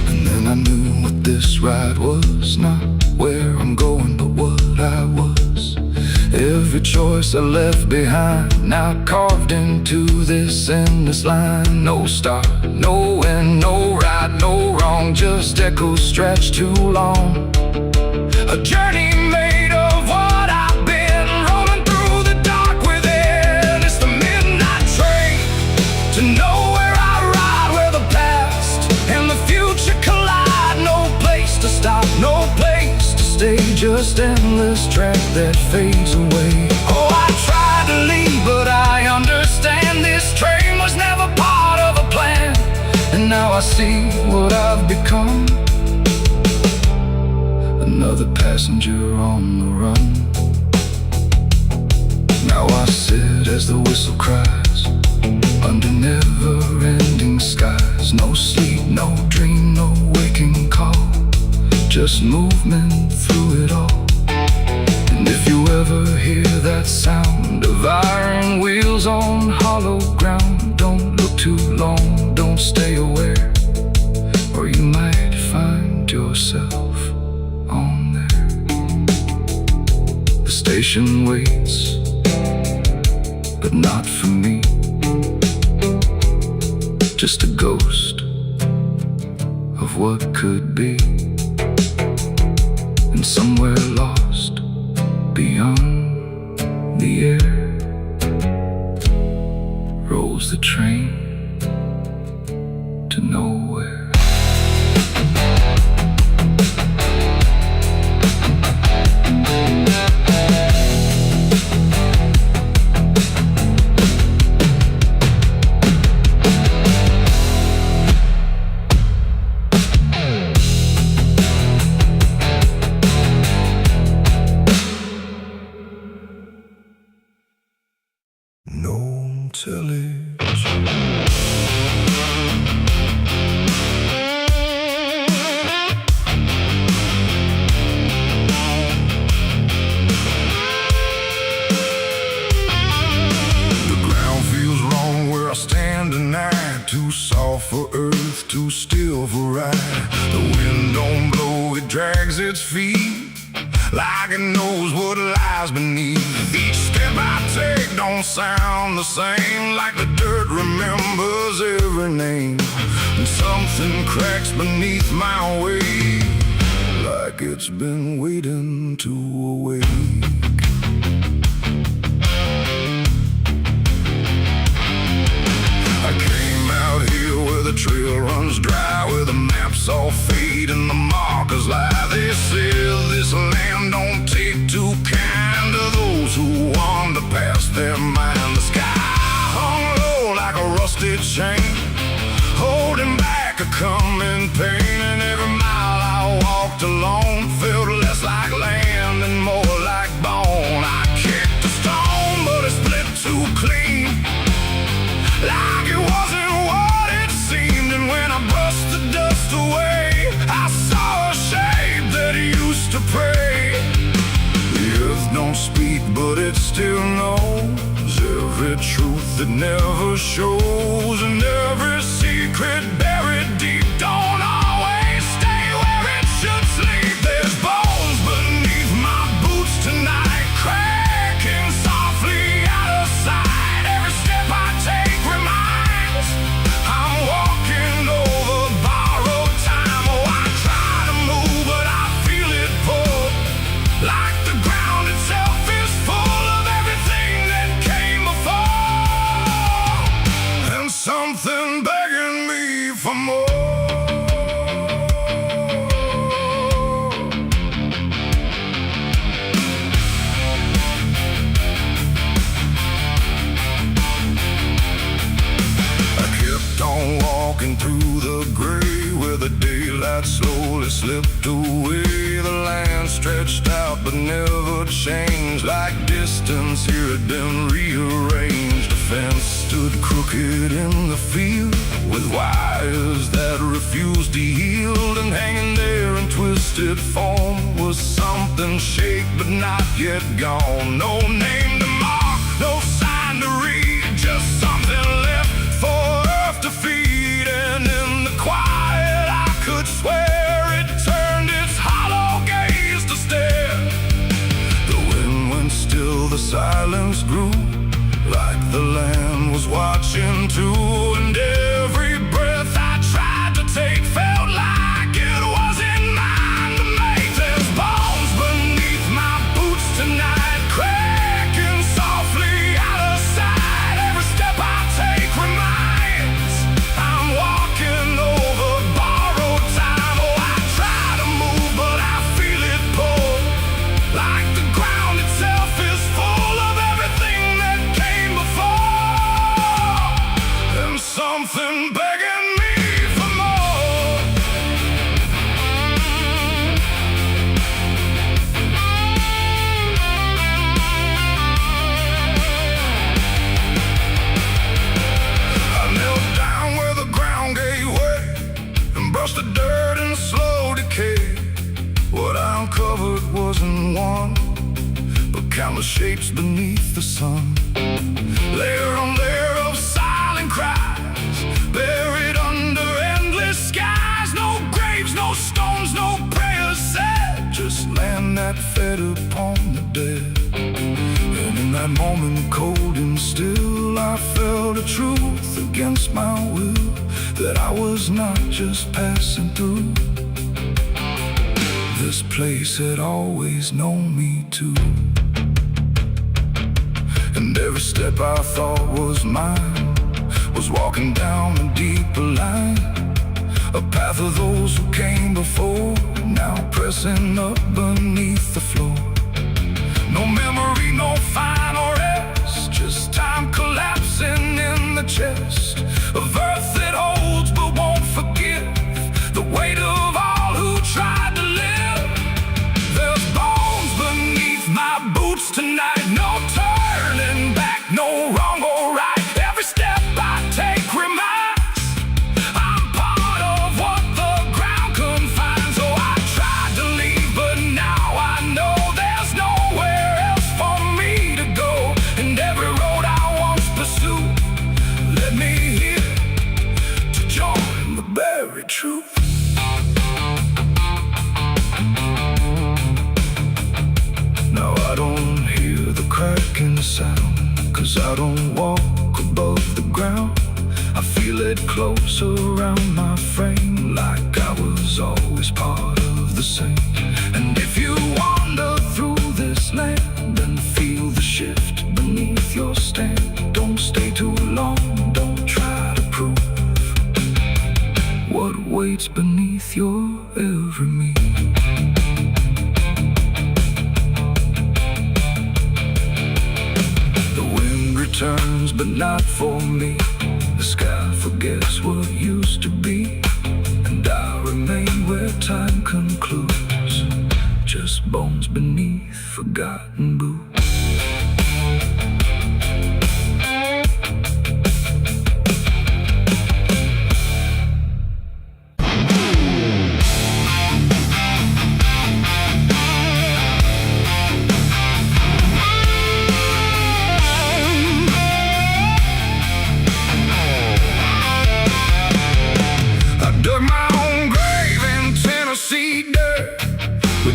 And then I knew what this ride was, not where I'm going but what I was. Every choice I left behind, now carved into this endless line. No start, no end, no right, no wrong, just echoes stretched too long. A journey made of what I've been, rolling through the dark within. It's the midnight train to nowhere I ride, where the past and the future collide. No place to stop, no place to stay, just endless track that fades away. Oh, I tried to leave, but I understand this train was never part of a plan. And now I see what I've become, another passenger on the run. Now I sit as the whistle cries, under never-ending skies. No sleep, no dream, no waking call, just movement through it all. And if you ever hear that sound of iron wheels on hollow ground, don't look too long, don't stay aware, or you might find yourself on there. The station waits, but not for me, just a ghost of what could be. And somewhere lost beyond the air rolls the train to nowhere. No television. The ground feels wrong where I stand tonight, too soft for earth, too still for ride. The wind don't blow, it drags its feet like it knows what lies beneath. Each step I take don't sound the same, like the dirt remembers every name. And something cracks beneath my weight, like it's been waiting to awake. I came out here where the trail runs dry, where the maps all fade and the markers lie. They said this land don't take too kind to those who wander past their mind. The sky hung low like a rusty chain, holding back a coming pain. And every mile I walked alone felt less like land and more like bone. I kicked a stone, but it split too clean, like it wasn't what it seemed. And when I brushed the dust away, I saw a shape that used to pray. The earth don't speak, but it still knows every truth that never shows. And every secret buried deep don't always stay where it should sleep. There's bones beneath my boots tonight, cracking softly out of sight. Every step I take reminds I'm walking over borrowed time. Oh, I try to move, but I feel it pull, like the ground itself is full of everything that came before, and something begging me for more. walking through the gray where the daylight slowly slipped away. The land stretched out but never changed, like distance here had been rearranged. A fence stood crooked in the field with wires that refused to yield, and hanging there in twisted form was something shaped but not yet gone. No name to mark, no sign to read, just something left for earth to feed. And in the quiet I could swear it turned its hollow gaze to stare. The wind went still, the silence grew, like the land was watching too. And every breath I tried to take felt like it wasn't mine to make. There's bones beneath my boots tonight, cracking softly out of sight. Every step I take reminds I'm walking over borrowed time. Oh, I try to move but I feel it pull, like the ground itself is full of everything that came before, and something begging me for more. I knelt down where the ground gave way and brushed the dirt in slow decay. What I uncovered wasn't one, but countless shapes beneath the sun. Layer on layer of silent cries, buried under endless skies. No graves, no stones, no prayers said, just land that fed upon the dead. And in that moment, cold and still, I felt a truth against my will, that I was not just passing through. This place had always known me too. And every step I thought was mine was walking down a deeper line, a path of those who came before, now pressing up beneath the floor. No memory, no final rest, just time collapsing in the chest of earth that holds but won't forgive the weight of all who tried to live. There's bones beneath my boots tonight, no turning back, no wrong or right. Every step I take reminds I'm part of what the ground confines. So I tried to leave, but now I know there's nowhere else for me to go. And every road I once pursued led me here to join the buried truth. Now I don't hear the cracking sound, 'cause I don't walk above the ground. I feel it close around my frame, like I was always part of the same. And if you wander through this land and feel the shift beneath your stand, don't stay too long, don't try to prove what waits beneath your every move. Turns, but not for me. The sky forgets what used to be, and I remain where time concludes, just bones beneath forgotten boots.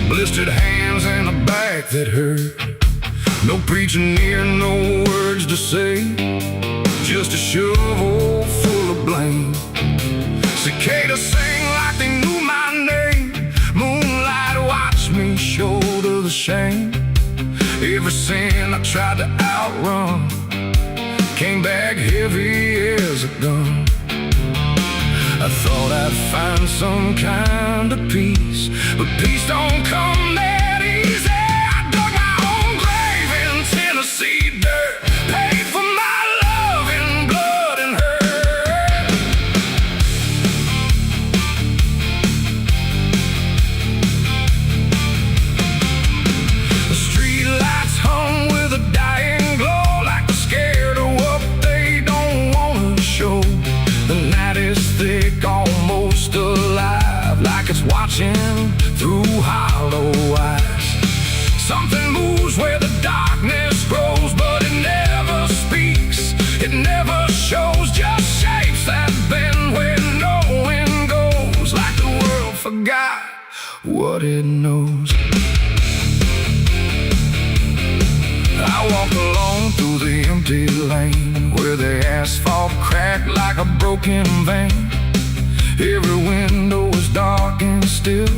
Blistered hands and a back that hurt. No preaching near, no words to say, just a shovel full of blame. Cicadas sing like they knew my name. Moonlight watched me shoulder the shame. Every sin I tried to outrun came back heavy as a gun. I thought I'd find some kind of peace, but peace don't come that easy. I dug my own grave in Tennessee dirt, paid for my love in blood and hurt. The night is thick, almost alive, like it's watching through hollow eyes. Something moves where the darkness grows, but it never speaks, it never shows, just shapes that bend where no wind goes, like the world forgot what it knows. I walk along through the empty lane, where the asphalt cracked like a broken vein. Every window was dark and still,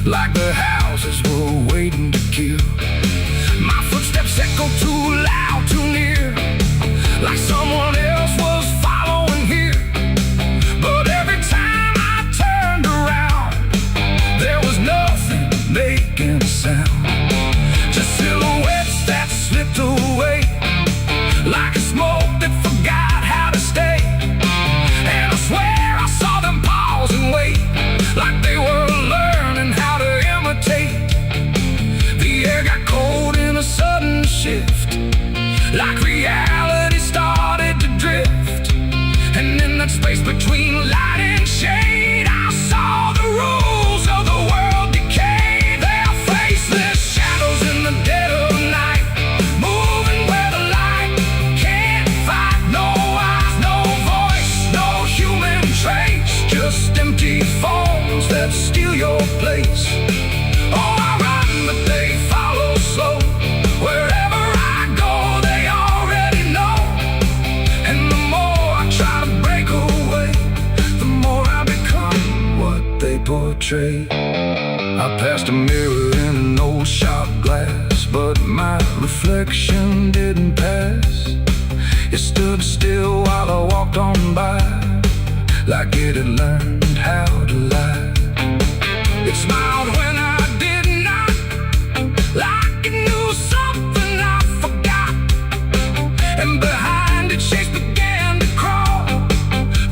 like the houses were waiting to kill. My footsteps echo too loud, too near, like someone else was following here. But every time I turned around, there was nothing making a sound, just silhouettes that slipped away, like a smoke that forgot how to stay. And I swear I saw them pause and wait, like they were learning how to imitate. The air got cold in a sudden shift, like reality started to drift. And in that space between light and shade, I saw the rules of the world decay. They are faceless shadows in the dead of night, moving where the light can't fight. No eyes, no voice, no human trace, just empty forms that steal your place. Oh, I run, but they follow slow. Wherever I go, they already know. And the more I try to break away, the more I become what they portray. I passed a mirror in an old shop glass, but my reflection didn't pass. It stood still while I walked on by, like it had learned how to lie. It smiled when I did not, like it knew something I forgot. And behind its shapes began to crawl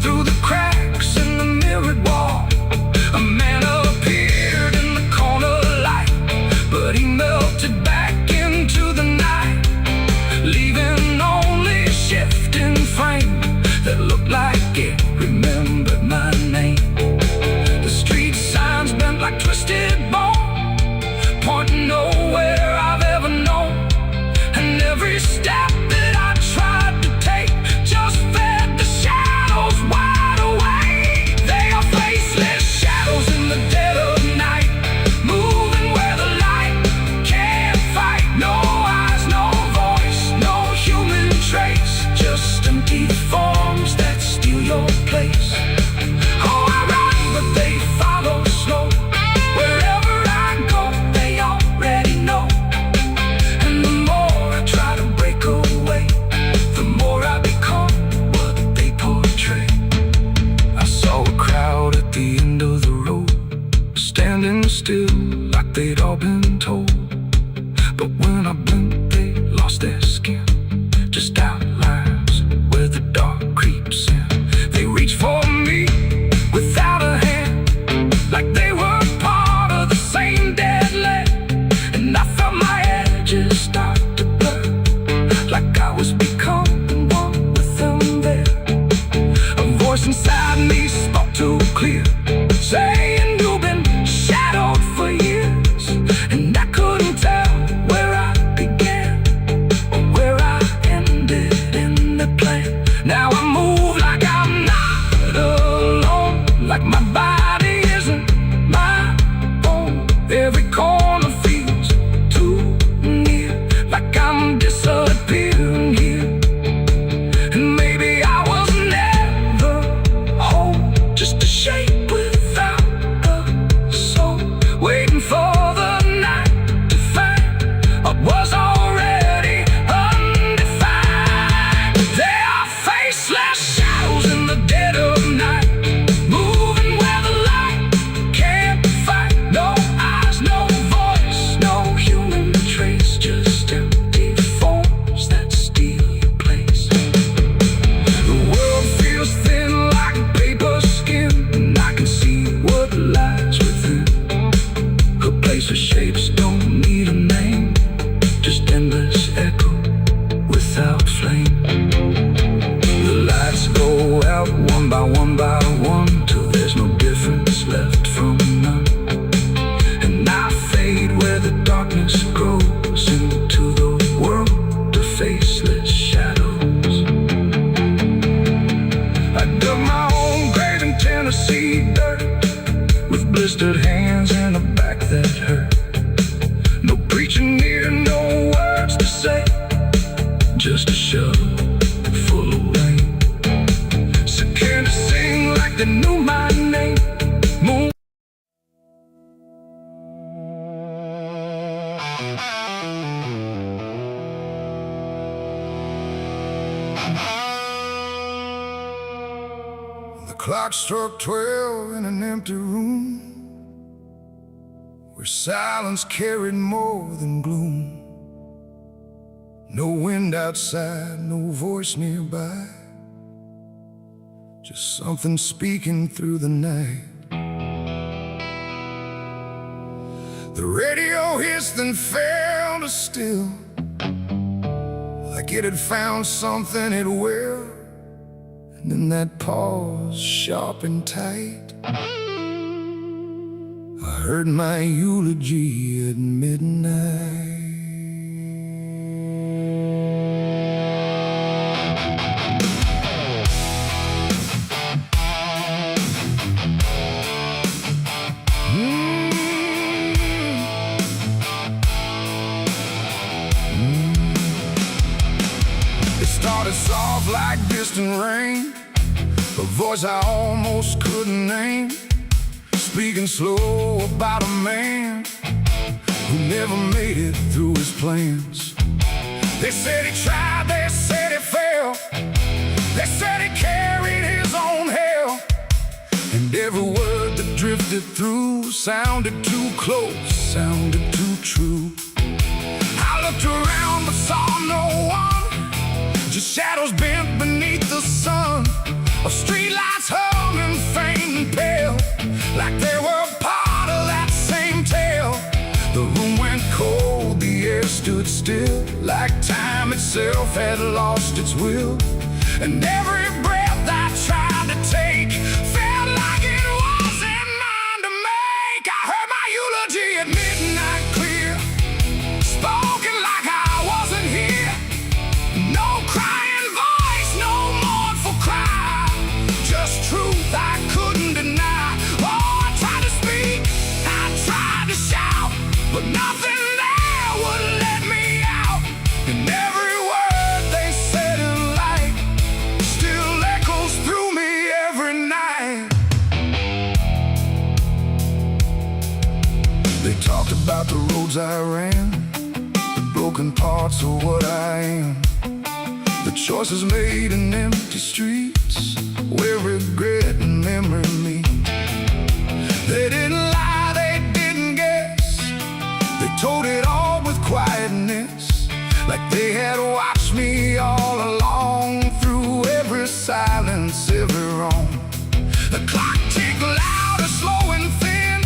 through the cracks in the mirrored wall. A man appeared in the corner light, but he melted back into the night, leaving only a shifting frame that looked like it remembered my name. The street signs bent like twisted bone, pointing nowhere I've ever known. And every step that I tried to take just fed the shadows wide awake. They are faceless shadows in the dead of night, moving where the light can't fight. No eyes, no voice, no human trace, just empty forms that steal your place. Oh, I run, but they follow slow. Wherever I go, they already know. And the more I try to break away, the more I become what they portray. I saw a crowd at the end of the road, standing still like they'd all been told. But when I blinked, they lost their skin, just outlines where the dark creeps in. They reach for me without a hand, like they were part of the same dead land. And I felt my edges start to blur, like I was becoming one with them there. A voice inside me spoke too clear, saying you've been shadowed for years. And I couldn't tell where I began or where I ended in the plan. Now I move like I'm not alone, like my body isn't my own. Every corner feels too near, like I'm disappearing here. And maybe I was never whole, just a shape out one by one, till there's no difference left from none. And I fade where the darkness grows into the world of faceless shadows. I dug my own grave in Tennessee dirt, with blistered hands and a back that hurt. No preaching here, no words to say, just a shovel full of rain. Scared to sing like they knew my name. Moon. The clock struck 12 in an empty room, where silence carried more than gloom. No wind outside, no voice nearby, just something speaking through the night. The radio hissed and fell to still, like it had found something it will. And in that pause, sharp and tight, I heard my eulogy at midnight. It started soft like distant rain, a voice I almost couldn't name, speaking slow about a man who never made it through his plans. They said he tried, they said he failed, they said he carried his own hell, and every word that drifted through sounded too close, sounded too true. I looked around but saw no one, just shadows bent beneath the sun, of streetlights humming faint and pale, like they were part of that same tale. The room went cold, the air stood still, like time itself had lost its will. And every breath I tried to take felt like it wasn't mine to make. I heard my eulogy at midnight clear, spoken like I wasn't here. No crying voice, no mournful cry, just truth I couldn't deny. Oh, I tried to speak, I tried to shout, but nothing there would let me out. And every word they said in light still echoes through me every night. They talked about the roads I ran, the broken parts of what I am, the choices made in empty streets where regret and memory meet. They didn't lie, they didn't guess, they told it all with quietness, like they had watched me all along, through every silence, every wrong. The clock ticked loud and slow and thin,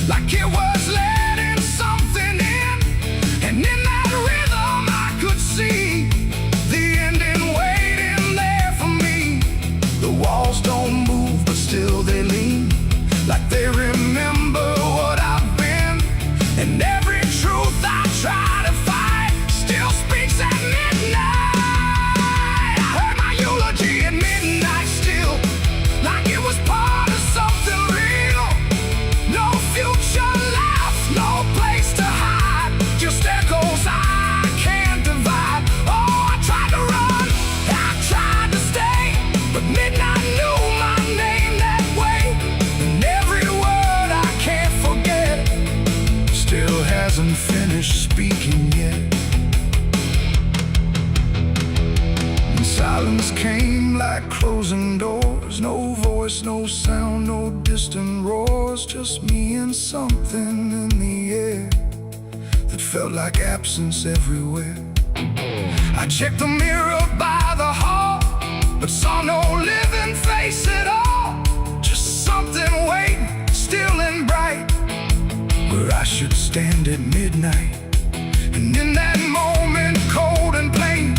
like it was letting something in. And in that rhythm I could see the ending waiting there for me. The walls don't move but still they lean, like they remember what I've been. And every truth I try to fight still speaks at midnight. I heard my eulogy at midnight still, like it was part of something real. No future left, no place to hide, just echoes I can't divide. Oh, I tried to run, I tried to stay, but midnight knew my name that way. And every word I can't forget still hasn't finished speaking yet. And silence came like closing doors, no voice, no sound, no distant roars, just me and something in the air that felt like absence everywhere. I checked the mirror by the hall, but saw no living face at all, just something waiting, still and bright, where I should stand at midnight. And in that moment, cold and plain,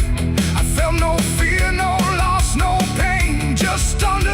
I felt no fear, no loss, no pain, just under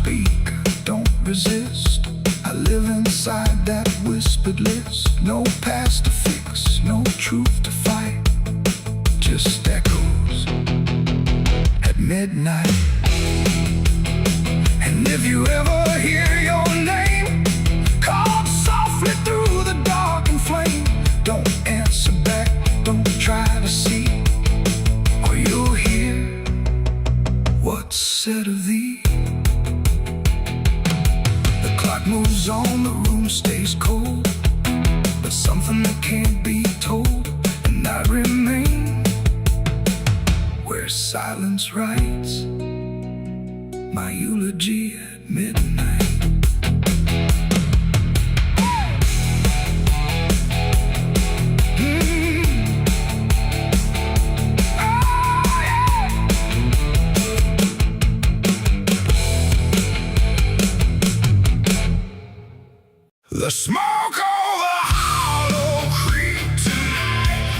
speak, don't resist. I live inside that whispered list. No past to fix, no truth to fight, just echoes at midnight. And if you ever hear your name called softly through the dark and flame, don't answer back, don't try to see, or you'll hear what's said of thee. The clock moves on, the room stays cold, but something that can't be told, and I remain where silence writes my eulogy at midnight. The smoke over Hollow Creek tonight,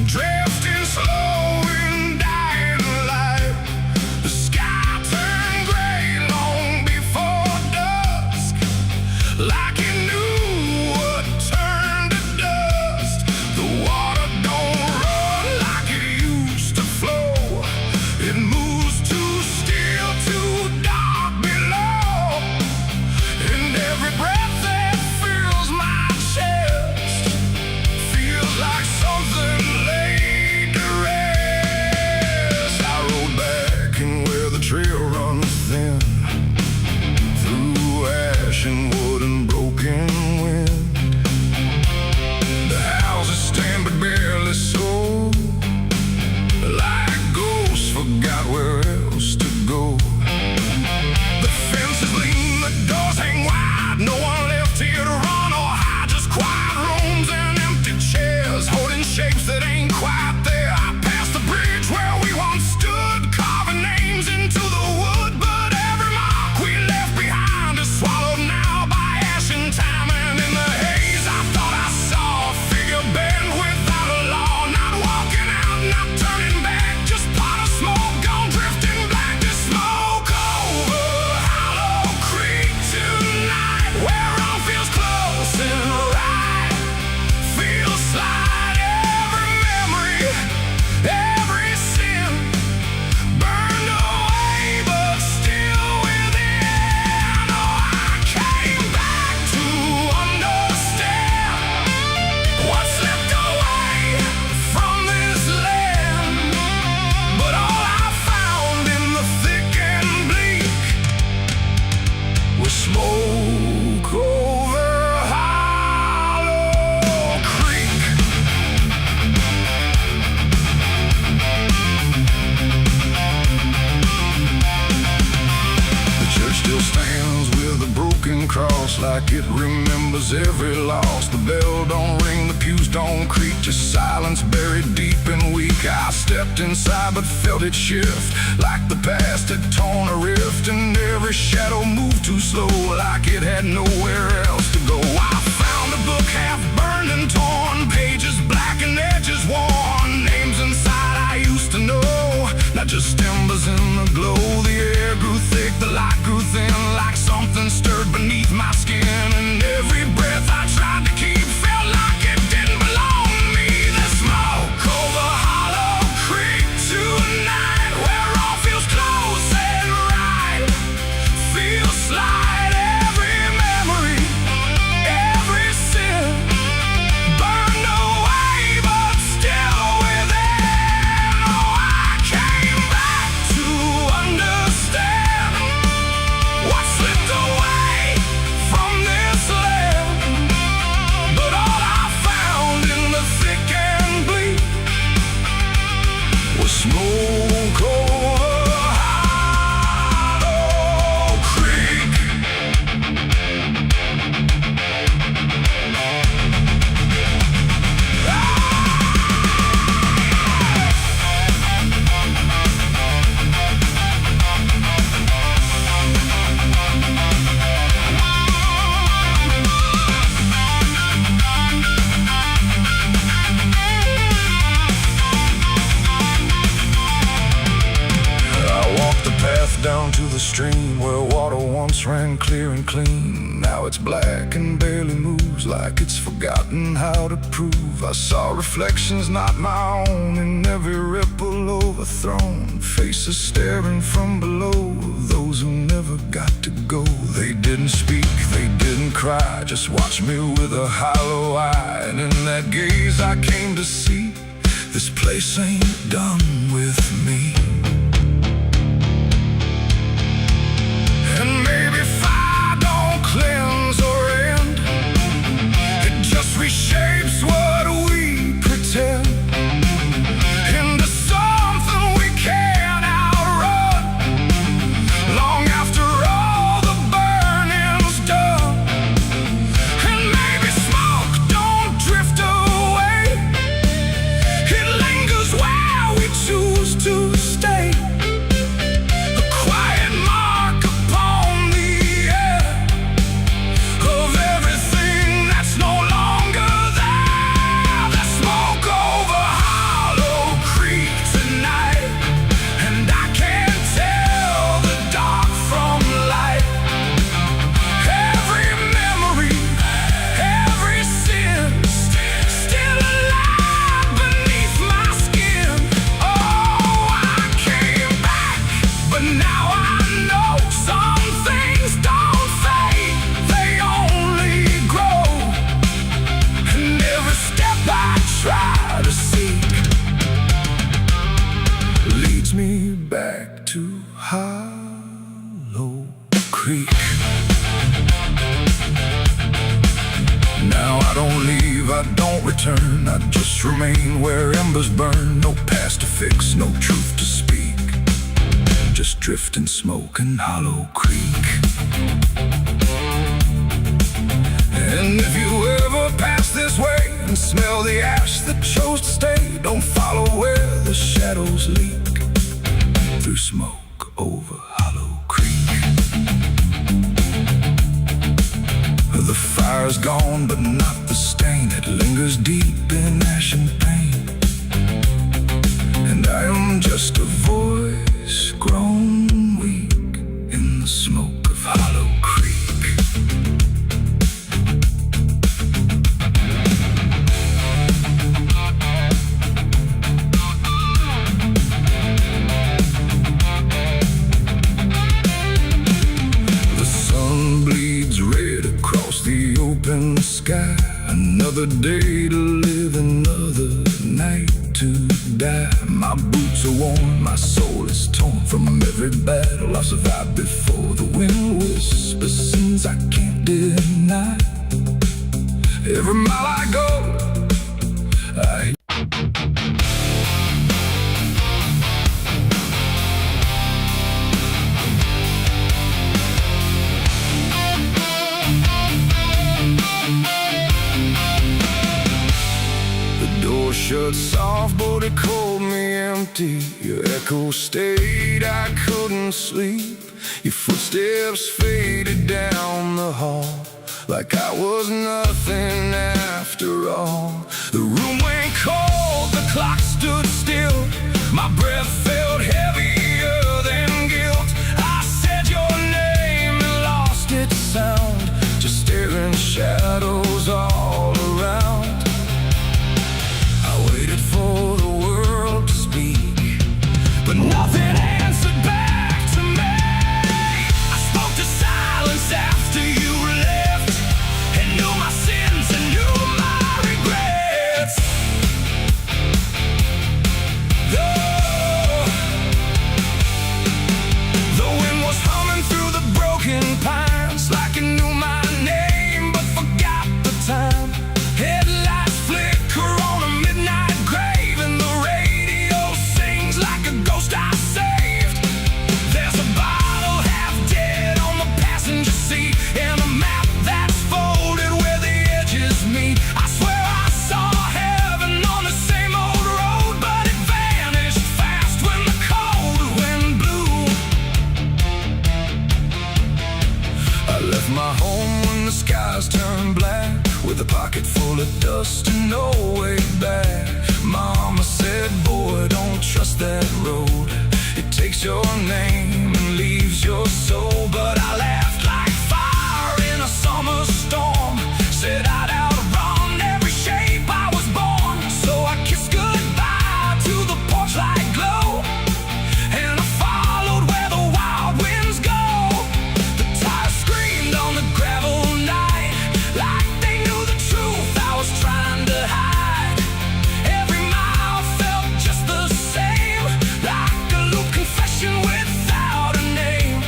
drifting slow and dying light. The sky turned gray long before dusk, like it knew what turned to dust. The water don't run like it used to flow. It moves too still, too dark below. And every breath like something laid to rest. I rode back in where the trail runs thin, through ash and wood and broken wind. The houses stand but barely so, like ghosts forgot where else to go. The fences lean, the doors hang wide, no one left here to run or hide, just quiet rooms and empty chairs holding shapes that ain't quite there. I passed the bridge where we once stood, carving names into the wood, but every mark we left behind is swallowed now by ash and time. And in the haze I thought I saw a figure bend without a law, not walking out, not turning back, just pot of smoke gone drifting black. To smoke over Hollow Creek tonight, where all feels close and right, feels like every memory, every sin burned away but still within. Oh, I came back to understand what's left away from this land, but all I found in the thick and bleak was smoke over Hollow Creek. The church still stands with a broken cross, like it remembers every loss. The bell don't ring, the pews don't creak, just silence buried deep and weak. I stepped inside but felt it shift, like the past had torn a rift, and every shadow moved too slow, like it had nowhere else to go. I found a book half burned and torn, pages black and edges worn, names inside I used to know, not just embers in the glow. The air grew thick, the light grew thin, like something stirred beneath my skin, and every breath I tried to keep felt like it didn't belong to me. The smoke over Hollow Creek tonight, where all feels close and right, down to the stream where water once ran clear and clean. Now it's black and barely moves, like it's forgotten how to prove. I saw reflections not my own in every ripple overthrown, faces staring from below, those who never got to go. They didn't speak, they didn't cry, just watched me with a hollow eye. And in that gaze I came to see, this place ain't done with me. And maybe fire don't cleanse or end, it just reshapes what we pretend into something we can't outrun, long after all the burning's done. And maybe smoke don't drift away, it lingers where we choose to stay, a quiet mark upon the air of everything that's no longer there. There's smoke over Hollow Creek tonight, and I can't tell the dark from light. Every memory, every sin, still alive beneath my skin. Oh, I came back, but now I know some things don't fade, they only grow. And every step I try to seek leads me back to Hollow Creek. Now I don't leave, I don't return, I just remain where embers burn. No past to fix, no truth to speak, just drift and smoke in Hollow Creek. And if you ever pass this way and smell the ash that chose to stay, don't follow where the shadows leak, through smoke over Hollow Creek. The fire's gone, but not the stain, it lingers deep in ash and pain. And I am just a voice grown weak in the smoke of Hollow Creek. The sun bleeds red across the open sky. Another day to live, another night to die. My boots are worn, my soul is torn from every battle I've survived before. The wind whispers sins I can't deny. Every mile I go, I shut soft, but it called me empty. Your echo stayed, I couldn't sleep. Your footsteps faded down the hall, like I was nothing after all. The room went cold, the clock stood still. My breath felt heavier than guilt. I said your name and lost its sound, just staring shadows all around. Waited for the world to speak, but nothing answered back to me. I spoke to silence after you left, and knew my sins and knew my regrets. The wind was humming through the broken pines, like it knew my name but forgot the time. Headlights flicker on a midnight grave, and the radio sings like a ghost I saved. There's a bottle half dead on the passenger seat, and a map that's folded where the edges meet. I swear I saw heaven on the same old road, but it vanished fast when the cold wind blew. I left my home when the skies turned black, with a pocket full of dust and no way back. Mama said, boy, don't trust that road, it takes your name and leaves your soul. But I laughed like fire in a summer storm, set out run every shape I was born. So I kissed goodbye to the porch light glow, and I followed where the wild winds go. The tires screamed on the gravel night, like they knew the truth I was trying to hide. Every mile felt just the same, like a loop confession without a name.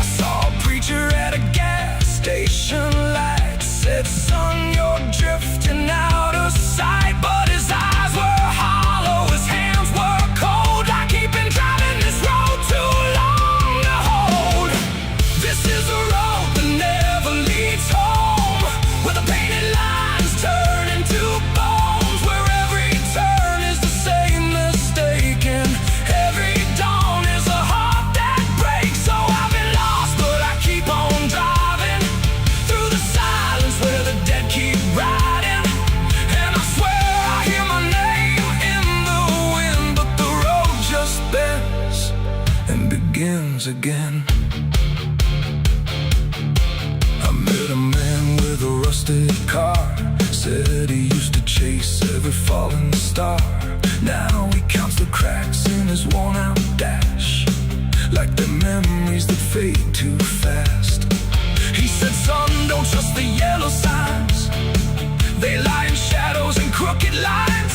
I saw a preacher at a gas station light, said, "Son, you're drifting out of sight." But his eyes were hollow, his hands were cold, like he'd been driving this road too long to hold. This is a road that never leads home, where the painted lines turn into bones, where every turn is the same mistake, and every dawn is a heart that breaks. So I've been lost, but I keep on driving through the silence where the dead keep riding. And I swear I hear my name in the wind, but the road just bends and begins again. I met a man with a rusted car, said he used to chase every falling star. Now he counts the cracks in his worn-out dash, like the memories that fade too fast. He said, "Son, don't trust the yellow signs, they lie in shadows and crooked lines.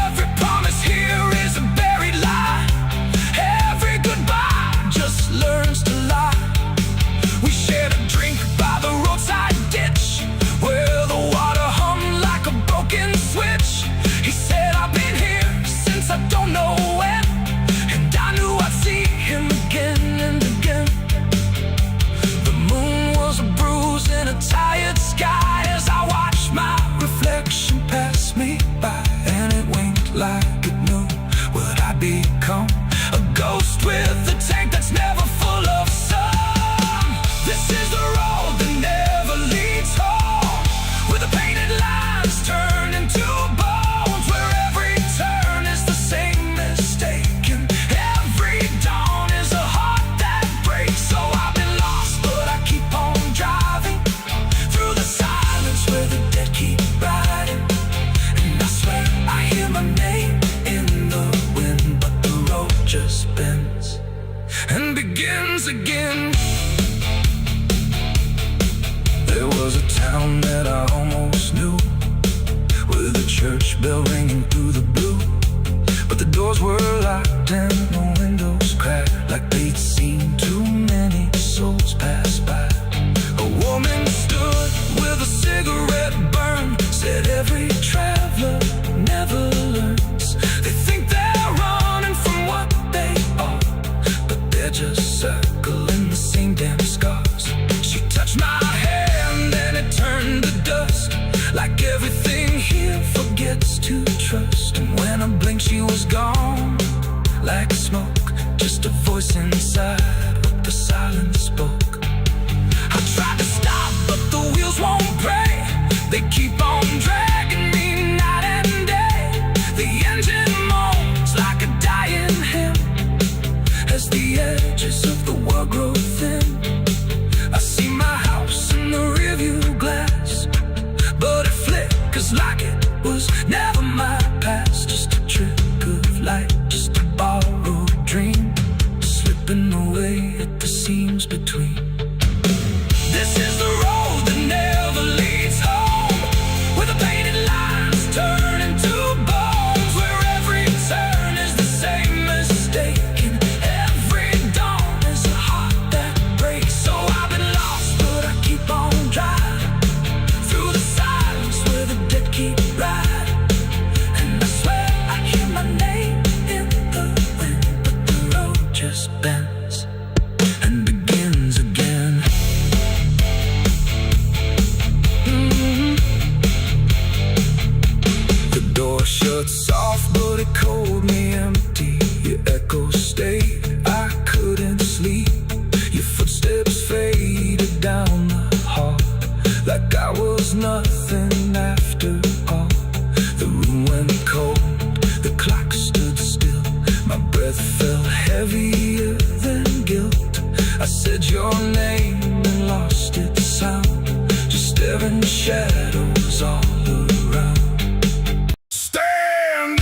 Every promise here is a buried lie, every goodbye just learns to lie." We shared a drink by the roadside ditch, where the water hummed like a broken switch. He said, "I've been here since I don't know when, and I knew I'd see him again and again." The moon was a bruise in a tired sky as I watched my reflection pass me by, and it winked like it knew what I'd become, a ghost with a tank that's never full of sun. This is the road that never leads home, where the painted lines turn into bones, where every turn is the same mistake, and every dawn is a heart that breaks. So I've been lost, but I keep on driving through the silence where the dead keep riding. And I swear I hear my name in the wind, but the road just bends and begins again. There was a town that I almost knew, with a church bell ringing through the blue, but the doors were locked and the windows cracked, like they'd seen too many souls pass by. A woman stood with a cigarette burn, said, "Every traveler never learns. They think they're running from what they are, but they're just circling the same damn scars." She touched my hand and it turned to dust, like everything here forgets to trust. And when I blinked she was gone, like smoke, just a voice inside what the silence spoke. I tried to stop but the wheels won't break, they keep on dragging me night and day. The engine moans like a dying hymn, as the edges of the world grow thin. I see my house in the rearview glass, but it flickers like it was never my past. Just a trick of light, just a borrowed dream, slipping away at the seams between. This is the road that never leads home, where the painted lines turn into bones, where every turn is the same mistake, and every dawn is a heart that breaks. So I've been lost, but I keep on driving through the silence where the dead keep riding. And I swear I hear my name in the wind, but the road just bends and begins again. The door shut soft, but it cold me empty. Your echo stayed, I couldn't sleep. Your footsteps faded down the hall, like I was nothing after all. The room went cold, the clock stood still, my breath felt heavier than your name and lost its sound, just staring shadows all around. Standing.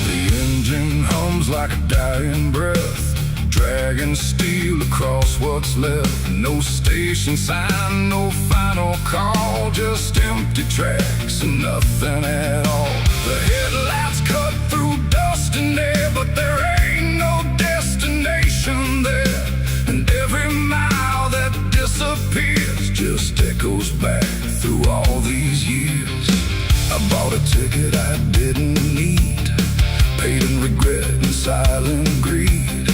The engine hums like a dying breath, dragging steel across what's left. No station sign, no final call, just empty tracks and nothing at all. The headlights cut through dust and air, but there ain't no destination there. And every mile that disappears just echoes back through all these years. I bought a ticket I didn't need, paid in regret and silent greed.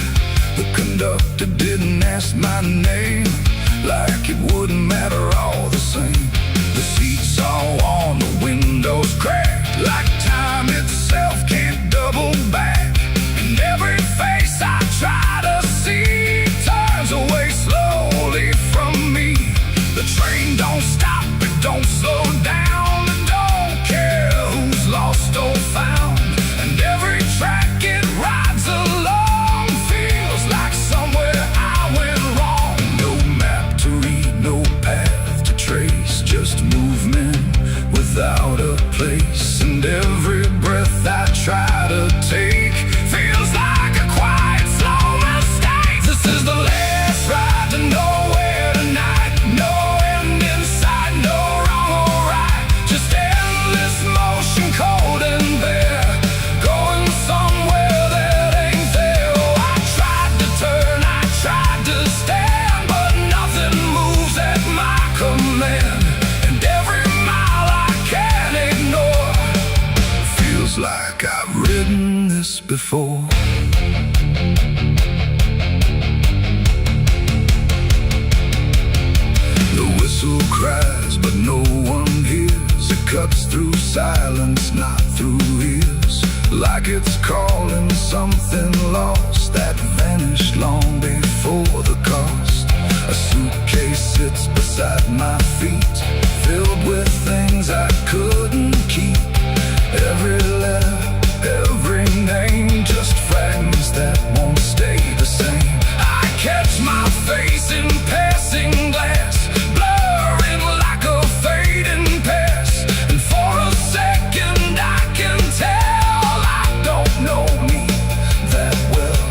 The conductor didn't ask my name, like it wouldn't matter all the same. The seats all worn, the windows cracked, like time itself can't double back. And every face I try to see turns away slowly from me. The train don't stop, it don't slow down, it don't care who's lost or found. And every track it rides along feels like somewhere I went wrong. No map to read, no path to trace, just movement without a place. And every breath I try to take feels like a quiet, slow mistake. This is the last ride to nowhere tonight. No end in sight, no wrong or right, just endless motion, cold and bare, going somewhere that ain't there. Oh, I tried to turn, I tried to stand, but nothing moves at my command. And every mile I can't ignore feels like I've ridden this before. The whistle cries, but no one hears. It cuts through silence, not through ears, like it's calling something lost that vanished long before the cost. A suitcase sits beside my feet, filled with things I couldn't keep. Every letter, every name, just fragments that won't stay the same. I catch my face in passing glass, blurring like a fading past. And for a second I can tell I don't know me that well.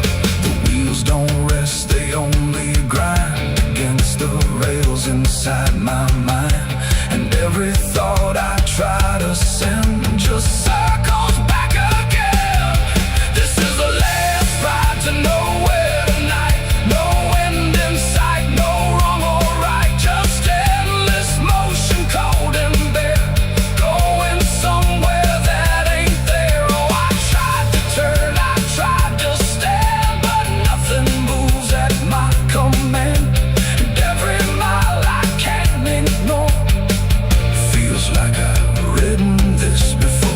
The wheels don't rest, they only grind against the rails inside my mind. And every thought I try to send just circles back again. This is the last ride to nowhere tonight. No end in sight, no wrong or right, just endless motion, cold and bare, going somewhere that ain't there. Oh, I tried to turn, I tried to stand, but nothing moves at my command. And every mile I can't ignore feels like I've ridden this before.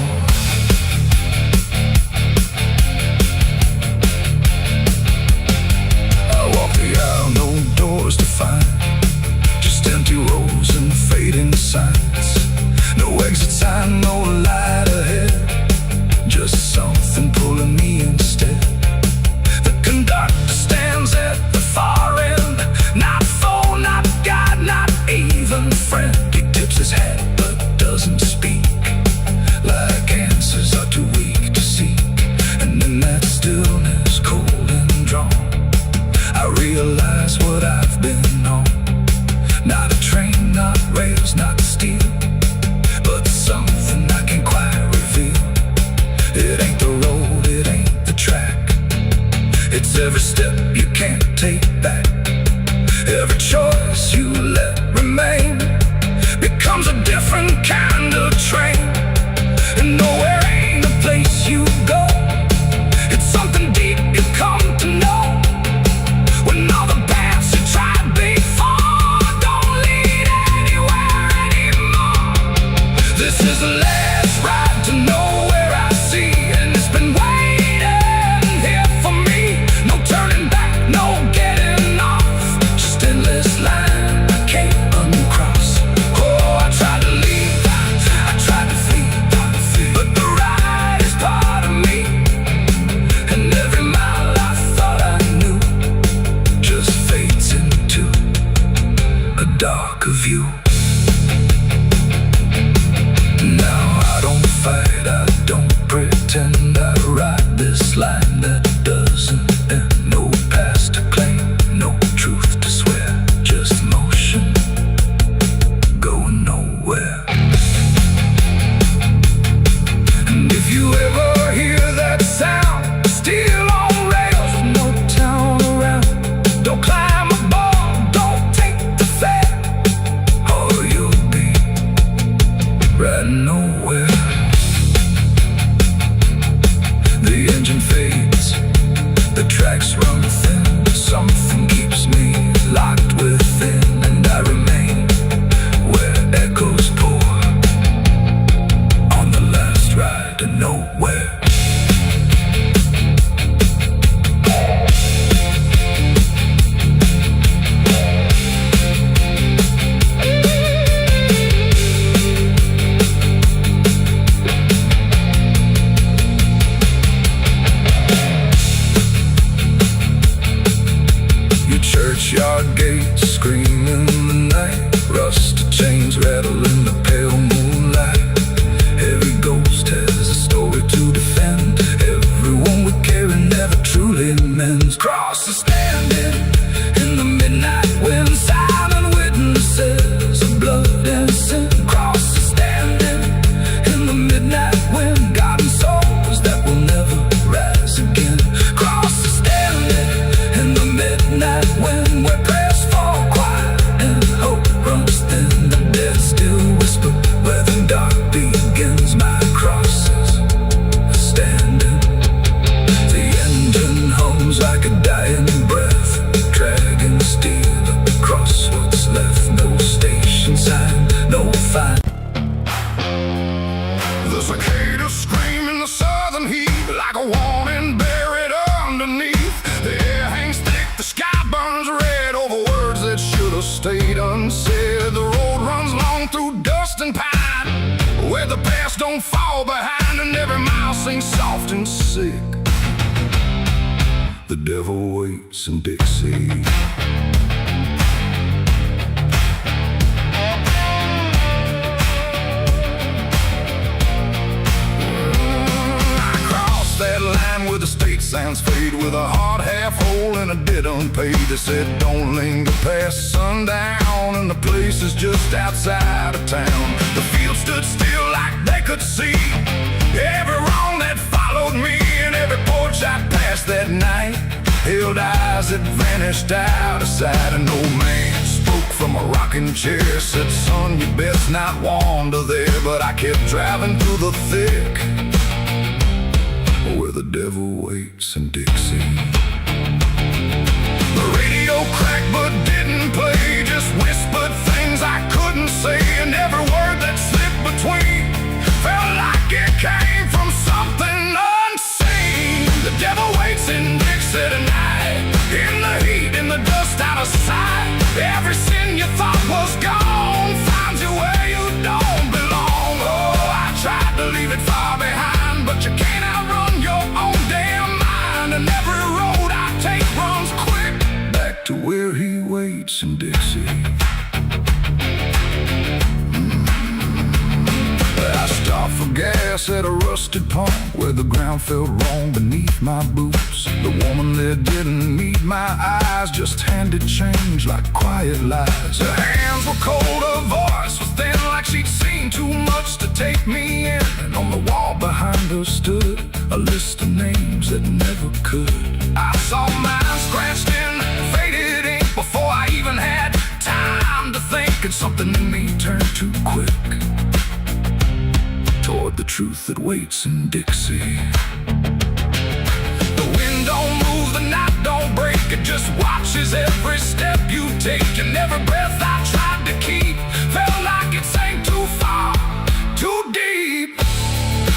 I walk the aisle, no doors to find, just empty rows and fading signs. No exit sign, no light ahead, just something pulling me instead. The conductor stands at the far end, not foe, not guide, not even friend. He tips his hat but doesn't speak, like answers are too weak to seek. And in that stillness, cold and drawn, I realize what I've been on. Not a train, not rails, not steel, but something I can't quite reveal. It ain't the road, it ain't the track, it's every step you can't take back. Every choice you let remain becomes a different kind of train. And nowhere ain't a place you go, it's something deep you come to know. When all the paths you tried before don't lead anywhere anymore. This is the last ride to nowhere I see, and it's been waiting here for me. No turning back, no getting off, just endless line I can't uncross. you. Now I don't fight, I don't pretend. I ride this line that doesn't end. No past to claim, no truth to swear. Just motion, going nowhere. And if you ever hear that sound, still on rails, no town around. Don't climb aboard, don't take the fare, or you'll be riding nowhere. The engine fades, the tracks run thin. Something keeps me locked within, and I remain where echoes pour on the last ride to nowhere. Churchyard gates scream in the night. Rusted chains rattle in the pale moonlight. Every ghost has a story to defend. Everyone we carry never truly mends. Crosses standing in the midnight wind. Silent witnesses of blood and sin. Crosses standing in the midnight wind. Guarding souls that will never rise again. Crosses standing in the midnight wind, where prayers fall quiet and hope runs thin. The dead still whisper where the dark begins. My crosses standing. The engine hums like a dying breath, dragging steel across what's left. No station sign, no fine. The cicadas scream in the southern heat, like a warning buried underneath. The air hangs thick, the sky burns red over words that should have stayed unsaid. The road runs long through dust and pine, where the past don't fall behind, and every mile sings soft and sick. The devil waits in Dixie. That line where the state signs fade, with a hard half hole and a debt unpaid. They said don't linger past sundown, and the place is just outside of town. The field stood still like they could see every wrong that followed me, and every porch I passed that night held eyes that vanished out of sight. An old man spoke from a rocking chair, said son, you best not wander there. But I kept driving through the thick, where the devil waits in Dixie. The radio cracked but didn't play, just whispered things I couldn't say, and every word that slipped between felt like it came from something unseen. The devil waits in Dixie tonight, in the heat, in the dust, out of sight. Every sin you thought was gone finds you where you don't belong. Oh, I tried to leave it far behind, but you can't outrun your own damn mind. And every road I take runs quick back to where he waits in Dixie. I stopped for gas at a rusted pump, where the ground felt wrong beneath my boots. The woman there didn't meet my eyes, just handed change like quiet lies. Her hands were cold, her voice was thin, like she'd seen too much to take me in. And on the wall behind her stood a list of names that never could. I saw mine scratched in faded ink before I even had time to think, and something in me turned too quick toward the truth that waits in Dixie. The wind don't move, the night don't break, it just watches every step you take. And every breath I tried to keep felt like it sank too far, too deep.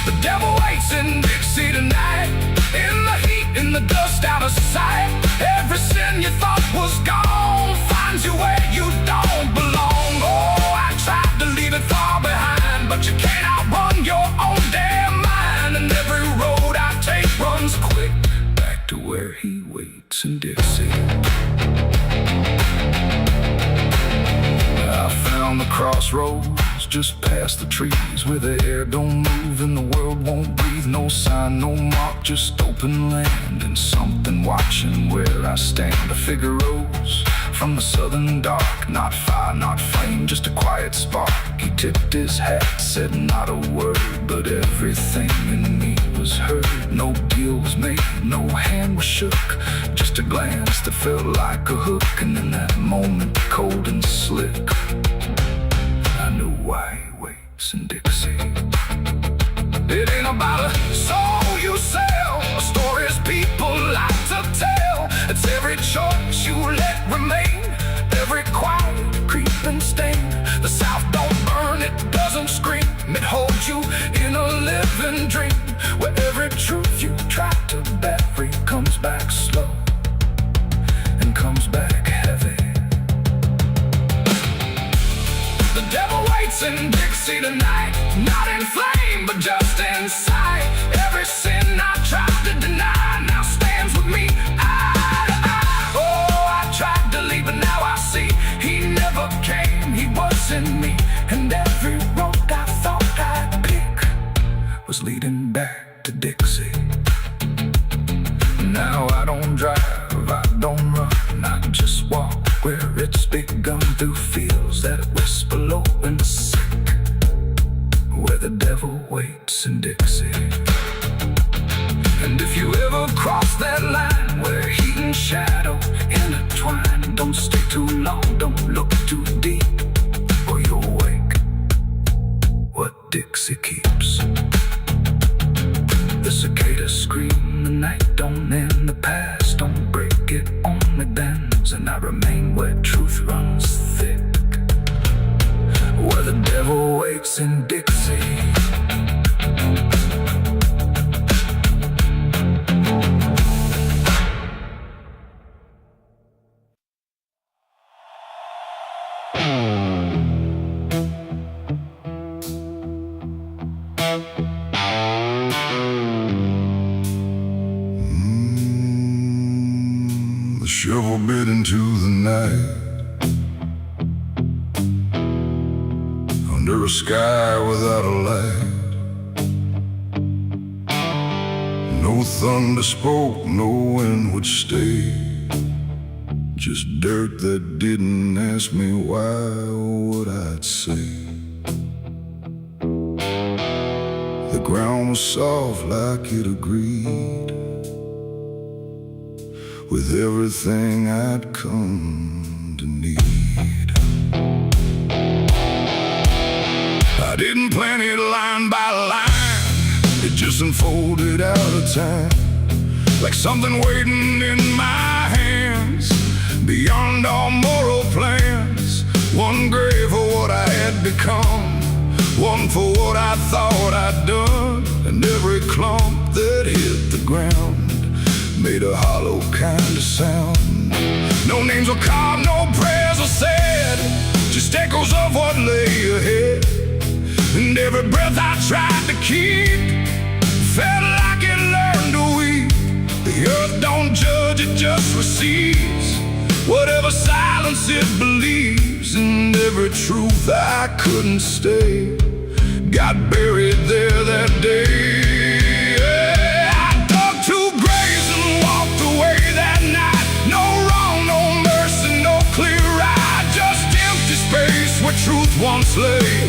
The devil waits in Dixie tonight, in the heat, in the dust, out of sight. Every sin you thought was gone finds you where you don't belong. Oh, I tried to leave it far behind, but you can't outrun your own damn mind. And every road I take runs quick back to where he waits in Dixie. I found crossroads, just past the trees, where the air don't move and the world won't breathe. No sign, no mark, just open land, and something watching where I stand. A figure rose from the southern dark, not fire, not flame, just a quiet spark. He tipped his hat, said not a word, but everything in me was heard. No deal was made, no hand was shook, just a glance that felt like a hook. And in that moment, cold and slick, I knew why he waits in Dixie. It ain't about a soul you sell, stories people like to tell. It's every choice you let remain, every quiet creeping stain. The South don't burn, it doesn't scream, it holds you in a living dream, where every truth you try to bury comes back slow and comes back heavy. The devil waits in Dixie tonight, not in flame, but just in sight. Every sin I tried to deny now stands with me eye to eye. Oh, I tried to leave, but now I see he never came, he was in me. And every road I thought I'd pick was leading back to Dixie. Now I don't drive, I don't run, I just walk where it's begun, through fields that whisper low and sick, where the devil waits in Dixie. And if you ever cross that line where heat and shadow intertwine, don't stay too long, don't look too deep, or you'll wake what Dixie keeps. The cicadas scream, the night don't end, the past don't break, it only bends. And I remain where truth runs thick, where the devil waits in Dixie. The shovel bit into the night, under a sky without a light. No thunder spoke, no wind would stay, just dirt that didn't ask me why or what I'd say. The ground was soft like it agreed with everything I'd come to need. I didn't plan it line by line, it just unfolded out of time, like something waiting in my hands, beyond all moral plans. One grave for what I had become, one for what I thought I'd done, and every clump that hit the ground made a hollow kind of sound. No names were carved, no prayers were said, just echoes of what lay ahead. And every breath I tried to keep felt like it learned to weep. The earth don't judge, it just receives whatever silence it believes. And every truth I couldn't stay got buried there that day. Truth once lay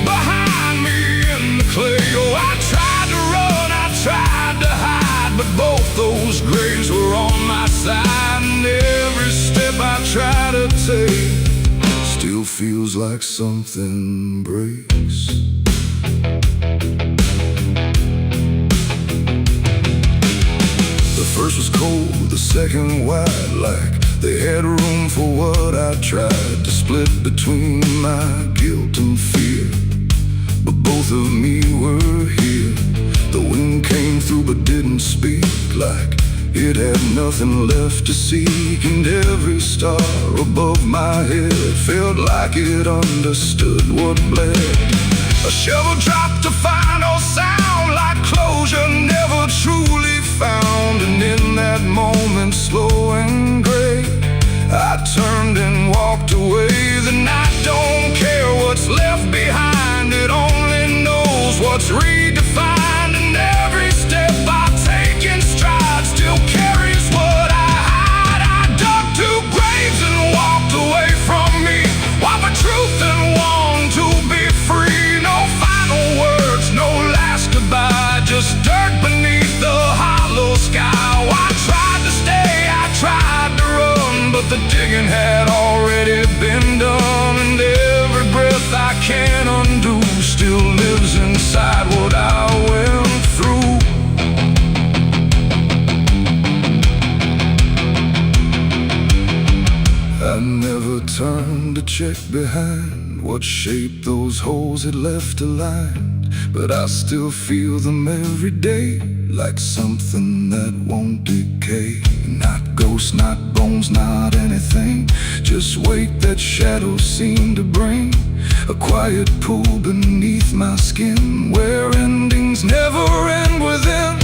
behind me in the clay. Oh, I tried to run, I tried to hide, but both those graves were on my side. And every step I try to take still feels like something breaks. The first was cold, the second wide, like they had room for what I tried to split between my guilt and fear. But both of me were here. The wind came through but didn't speak, like it had nothing left to seek. And every star above my head felt like it understood what bled. A shovel dropped a final sound, like closure never truly found. And in that moment, slow and gray, I turned and walked away. The night don't care checked behind what shape those holes had left aligned, but I still feel them every day, like something that won't decay. Not ghosts, not bones, not anything, just weight that shadows seem to bring. A quiet pool beneath my skin, where endings never end within.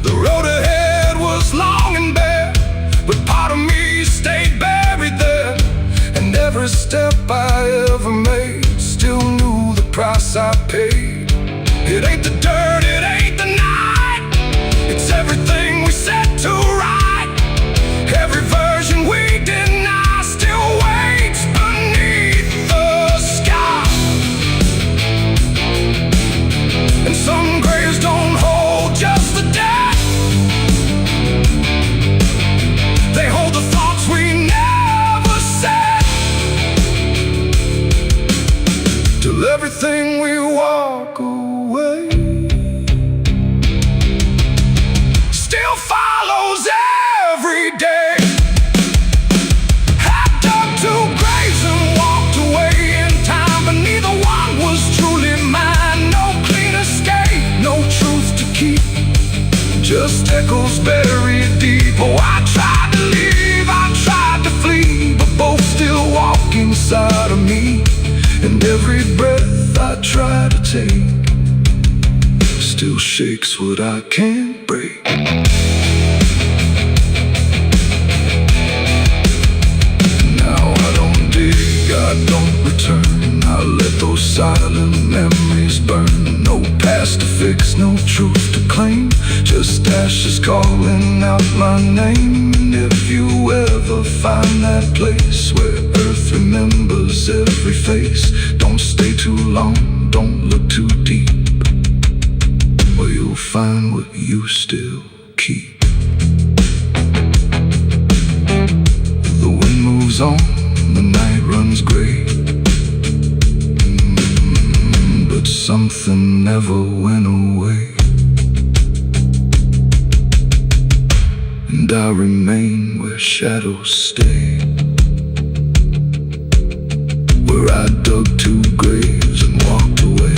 The road ahead was long and bare, but part of me stayed buried there. And every step I ever made still knew the price I paid. It ain't the dirt, it ain't the night, it's everything we set to right. Every version we deny still waits beneath the sky. And some graves don't hold just the dead, they hold the thoughts we never said. Till everything we walk away still follows every day. I dug two graves and walked away in time, but neither one was truly mine. No clean escape, no truth to keep, just echoes buried deep. Oh, I tried to leave, I tried to flee, but both still walk inside of me. And every breath I try to take still shakes what I can't break. Now I don't dig, I don't return, I let those silent memories burn. No past to fix, no truth to claim, just ashes calling out my name. And if you ever find that place where earth remembers every face, don't stay too long, don't look too deep, or you'll find what you still keep. The wind moves on, the night runs gray, but something never went away. And I remain where shadows stay, where I dug two graves and walked away.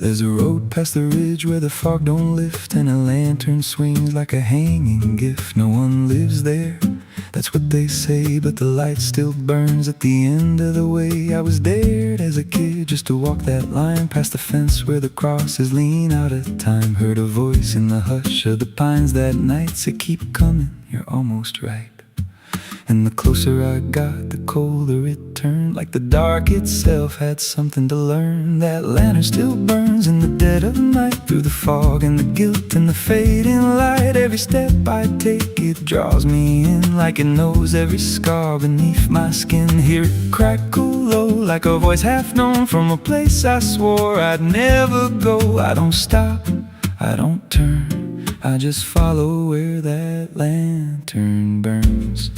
There's a road past the ridge where the fog don't lift, and a lantern swings like a hanging gift. No one lives there, that's what they say, but the light still burns at the end of the way. I was dared as a kid just to walk that line past the fence where the crosses lean out of time. Heard a voice in the hush of the pines that night say, keep coming, you're almost right. And the closer I got, the colder it turned, like the dark itself had something to learn. That lantern still burns in the dead of night, through the fog and the guilt and the fading light. Every step I take, it draws me in, like it knows every scar beneath my skin. Hear it crackle low, like a voice half known, from a place I swore I'd never go. I don't stop, I don't turn, I just follow where that lantern burns.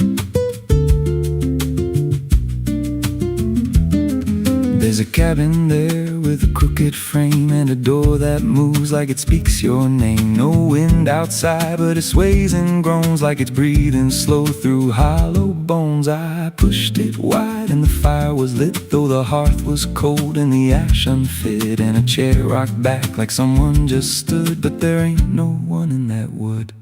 There's a cabin there with a crooked frame, and a door that moves like it speaks your name. No wind outside, but it sways and groans like it's breathing slow through hollow bones. I pushed it wide and the fire was lit, though the hearth was cold and the ash unfit. And a chair rocked back like someone just stood, but there ain't no one in that wood.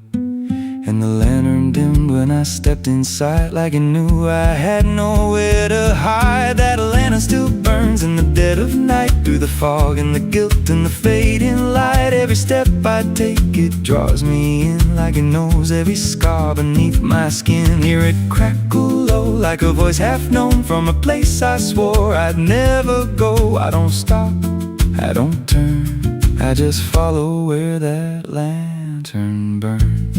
And the lantern dimmed when I stepped inside, like it knew I had nowhere to hide. That lantern still burns in the dead of night, through the fog and the guilt and the fading light. Every step I take, it draws me in, like it knows every scar beneath my skin. Hear it crackle low, like a voice half known, from a place I swore I'd never go. I don't stop, I don't turn, I just follow where that lantern burns.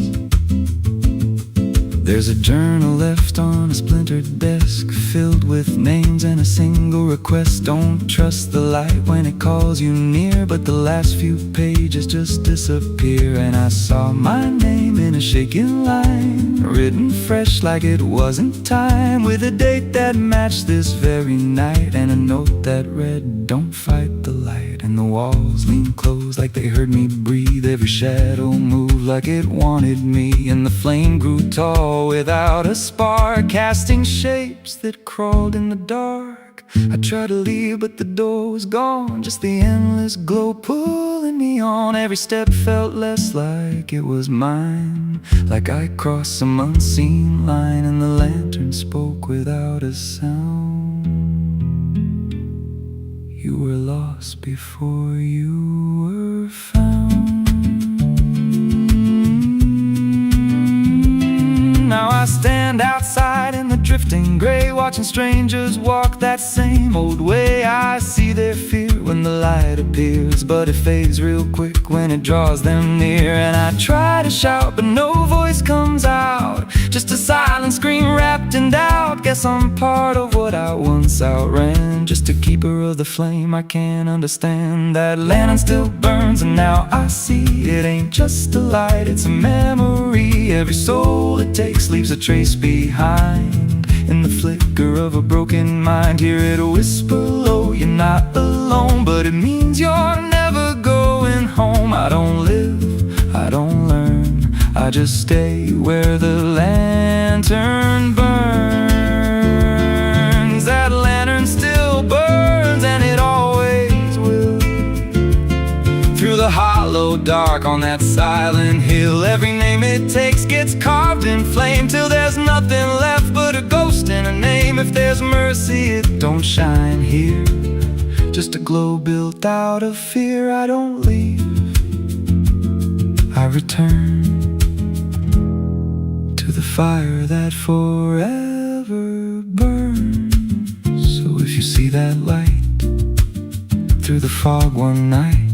There's a journal left on a splintered desk, filled with names and a single request. Don't trust the light when it calls you near, but the last few pages just disappear. And I saw my name in a shaking line, written fresh like it wasn't time, with a date that matched this very night, and a note that read, don't fight the light. And the walls leaned close like they heard me breathe. Every shadow moved like it wanted me, and the flame grew tall without a spark, casting shapes that crawled in the dark. I tried to leave, but the door was gone, just the endless glow pulling me on. Every step felt less like it was mine, like I crossed some unseen line, and the lantern spoke without a sound. You were lost before you were found. Now I stand outside in the drifting gray, watching strangers walk that same old way. I see their fear when the light appears, but it fades real quick when it draws them near. And I try to shout, but no voice comes out, just a silent scream wrapped in doubt. Guess I'm part of what I once outran, just a keeper of the flame I can't understand. That lantern still burns, and now I see it ain't just a light, it's a memory. Every soul it takes leaves a trace behind, in the flicker of a broken mind. Hear it whisper low, you're not alone, but it means you're never going home. I don't live, I don't learn, I just stay where the lantern burns. That lantern still burns, and it always will. Through the hollow dark on that silent hill, every name it takes gets carved in flame, till there's nothing left but a ghost and a name. If there's mercy, it don't shine here, just a glow built out of fear. I don't leave, I return to the fire that forever burns. So if you see that light through the fog one night,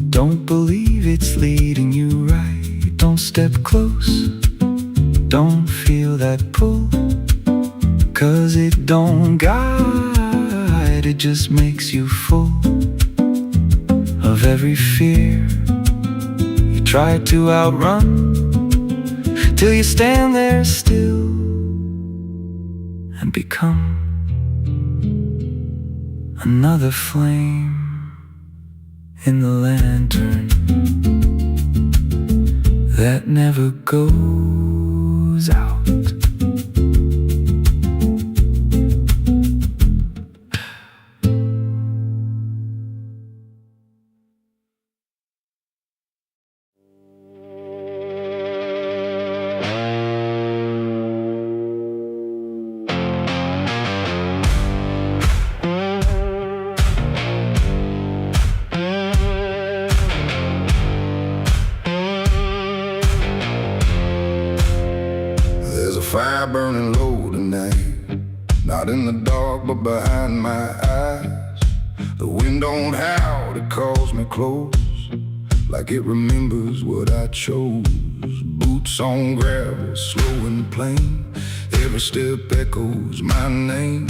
don't believe it's leading you right. Don't step close, don't feel that pull, 'cause it don't guide, it just makes you full of every fear you try to outrun, till you stand there still and become another flame in the lantern that never goes out. Fire burning low tonight, not in the dark but behind my eyes. The wind don't howl, it calls me close, like it remembers what I chose. Boots on gravel, slow and plain, every step echoes my name.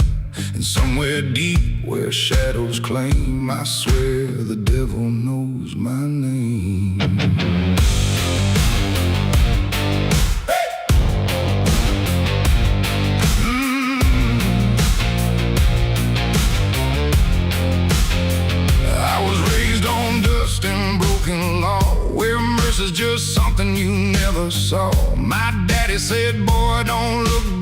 And somewhere deep where shadows claim, I swear the devil knows my name. Is just something you never saw. My daddy said, boy, don't look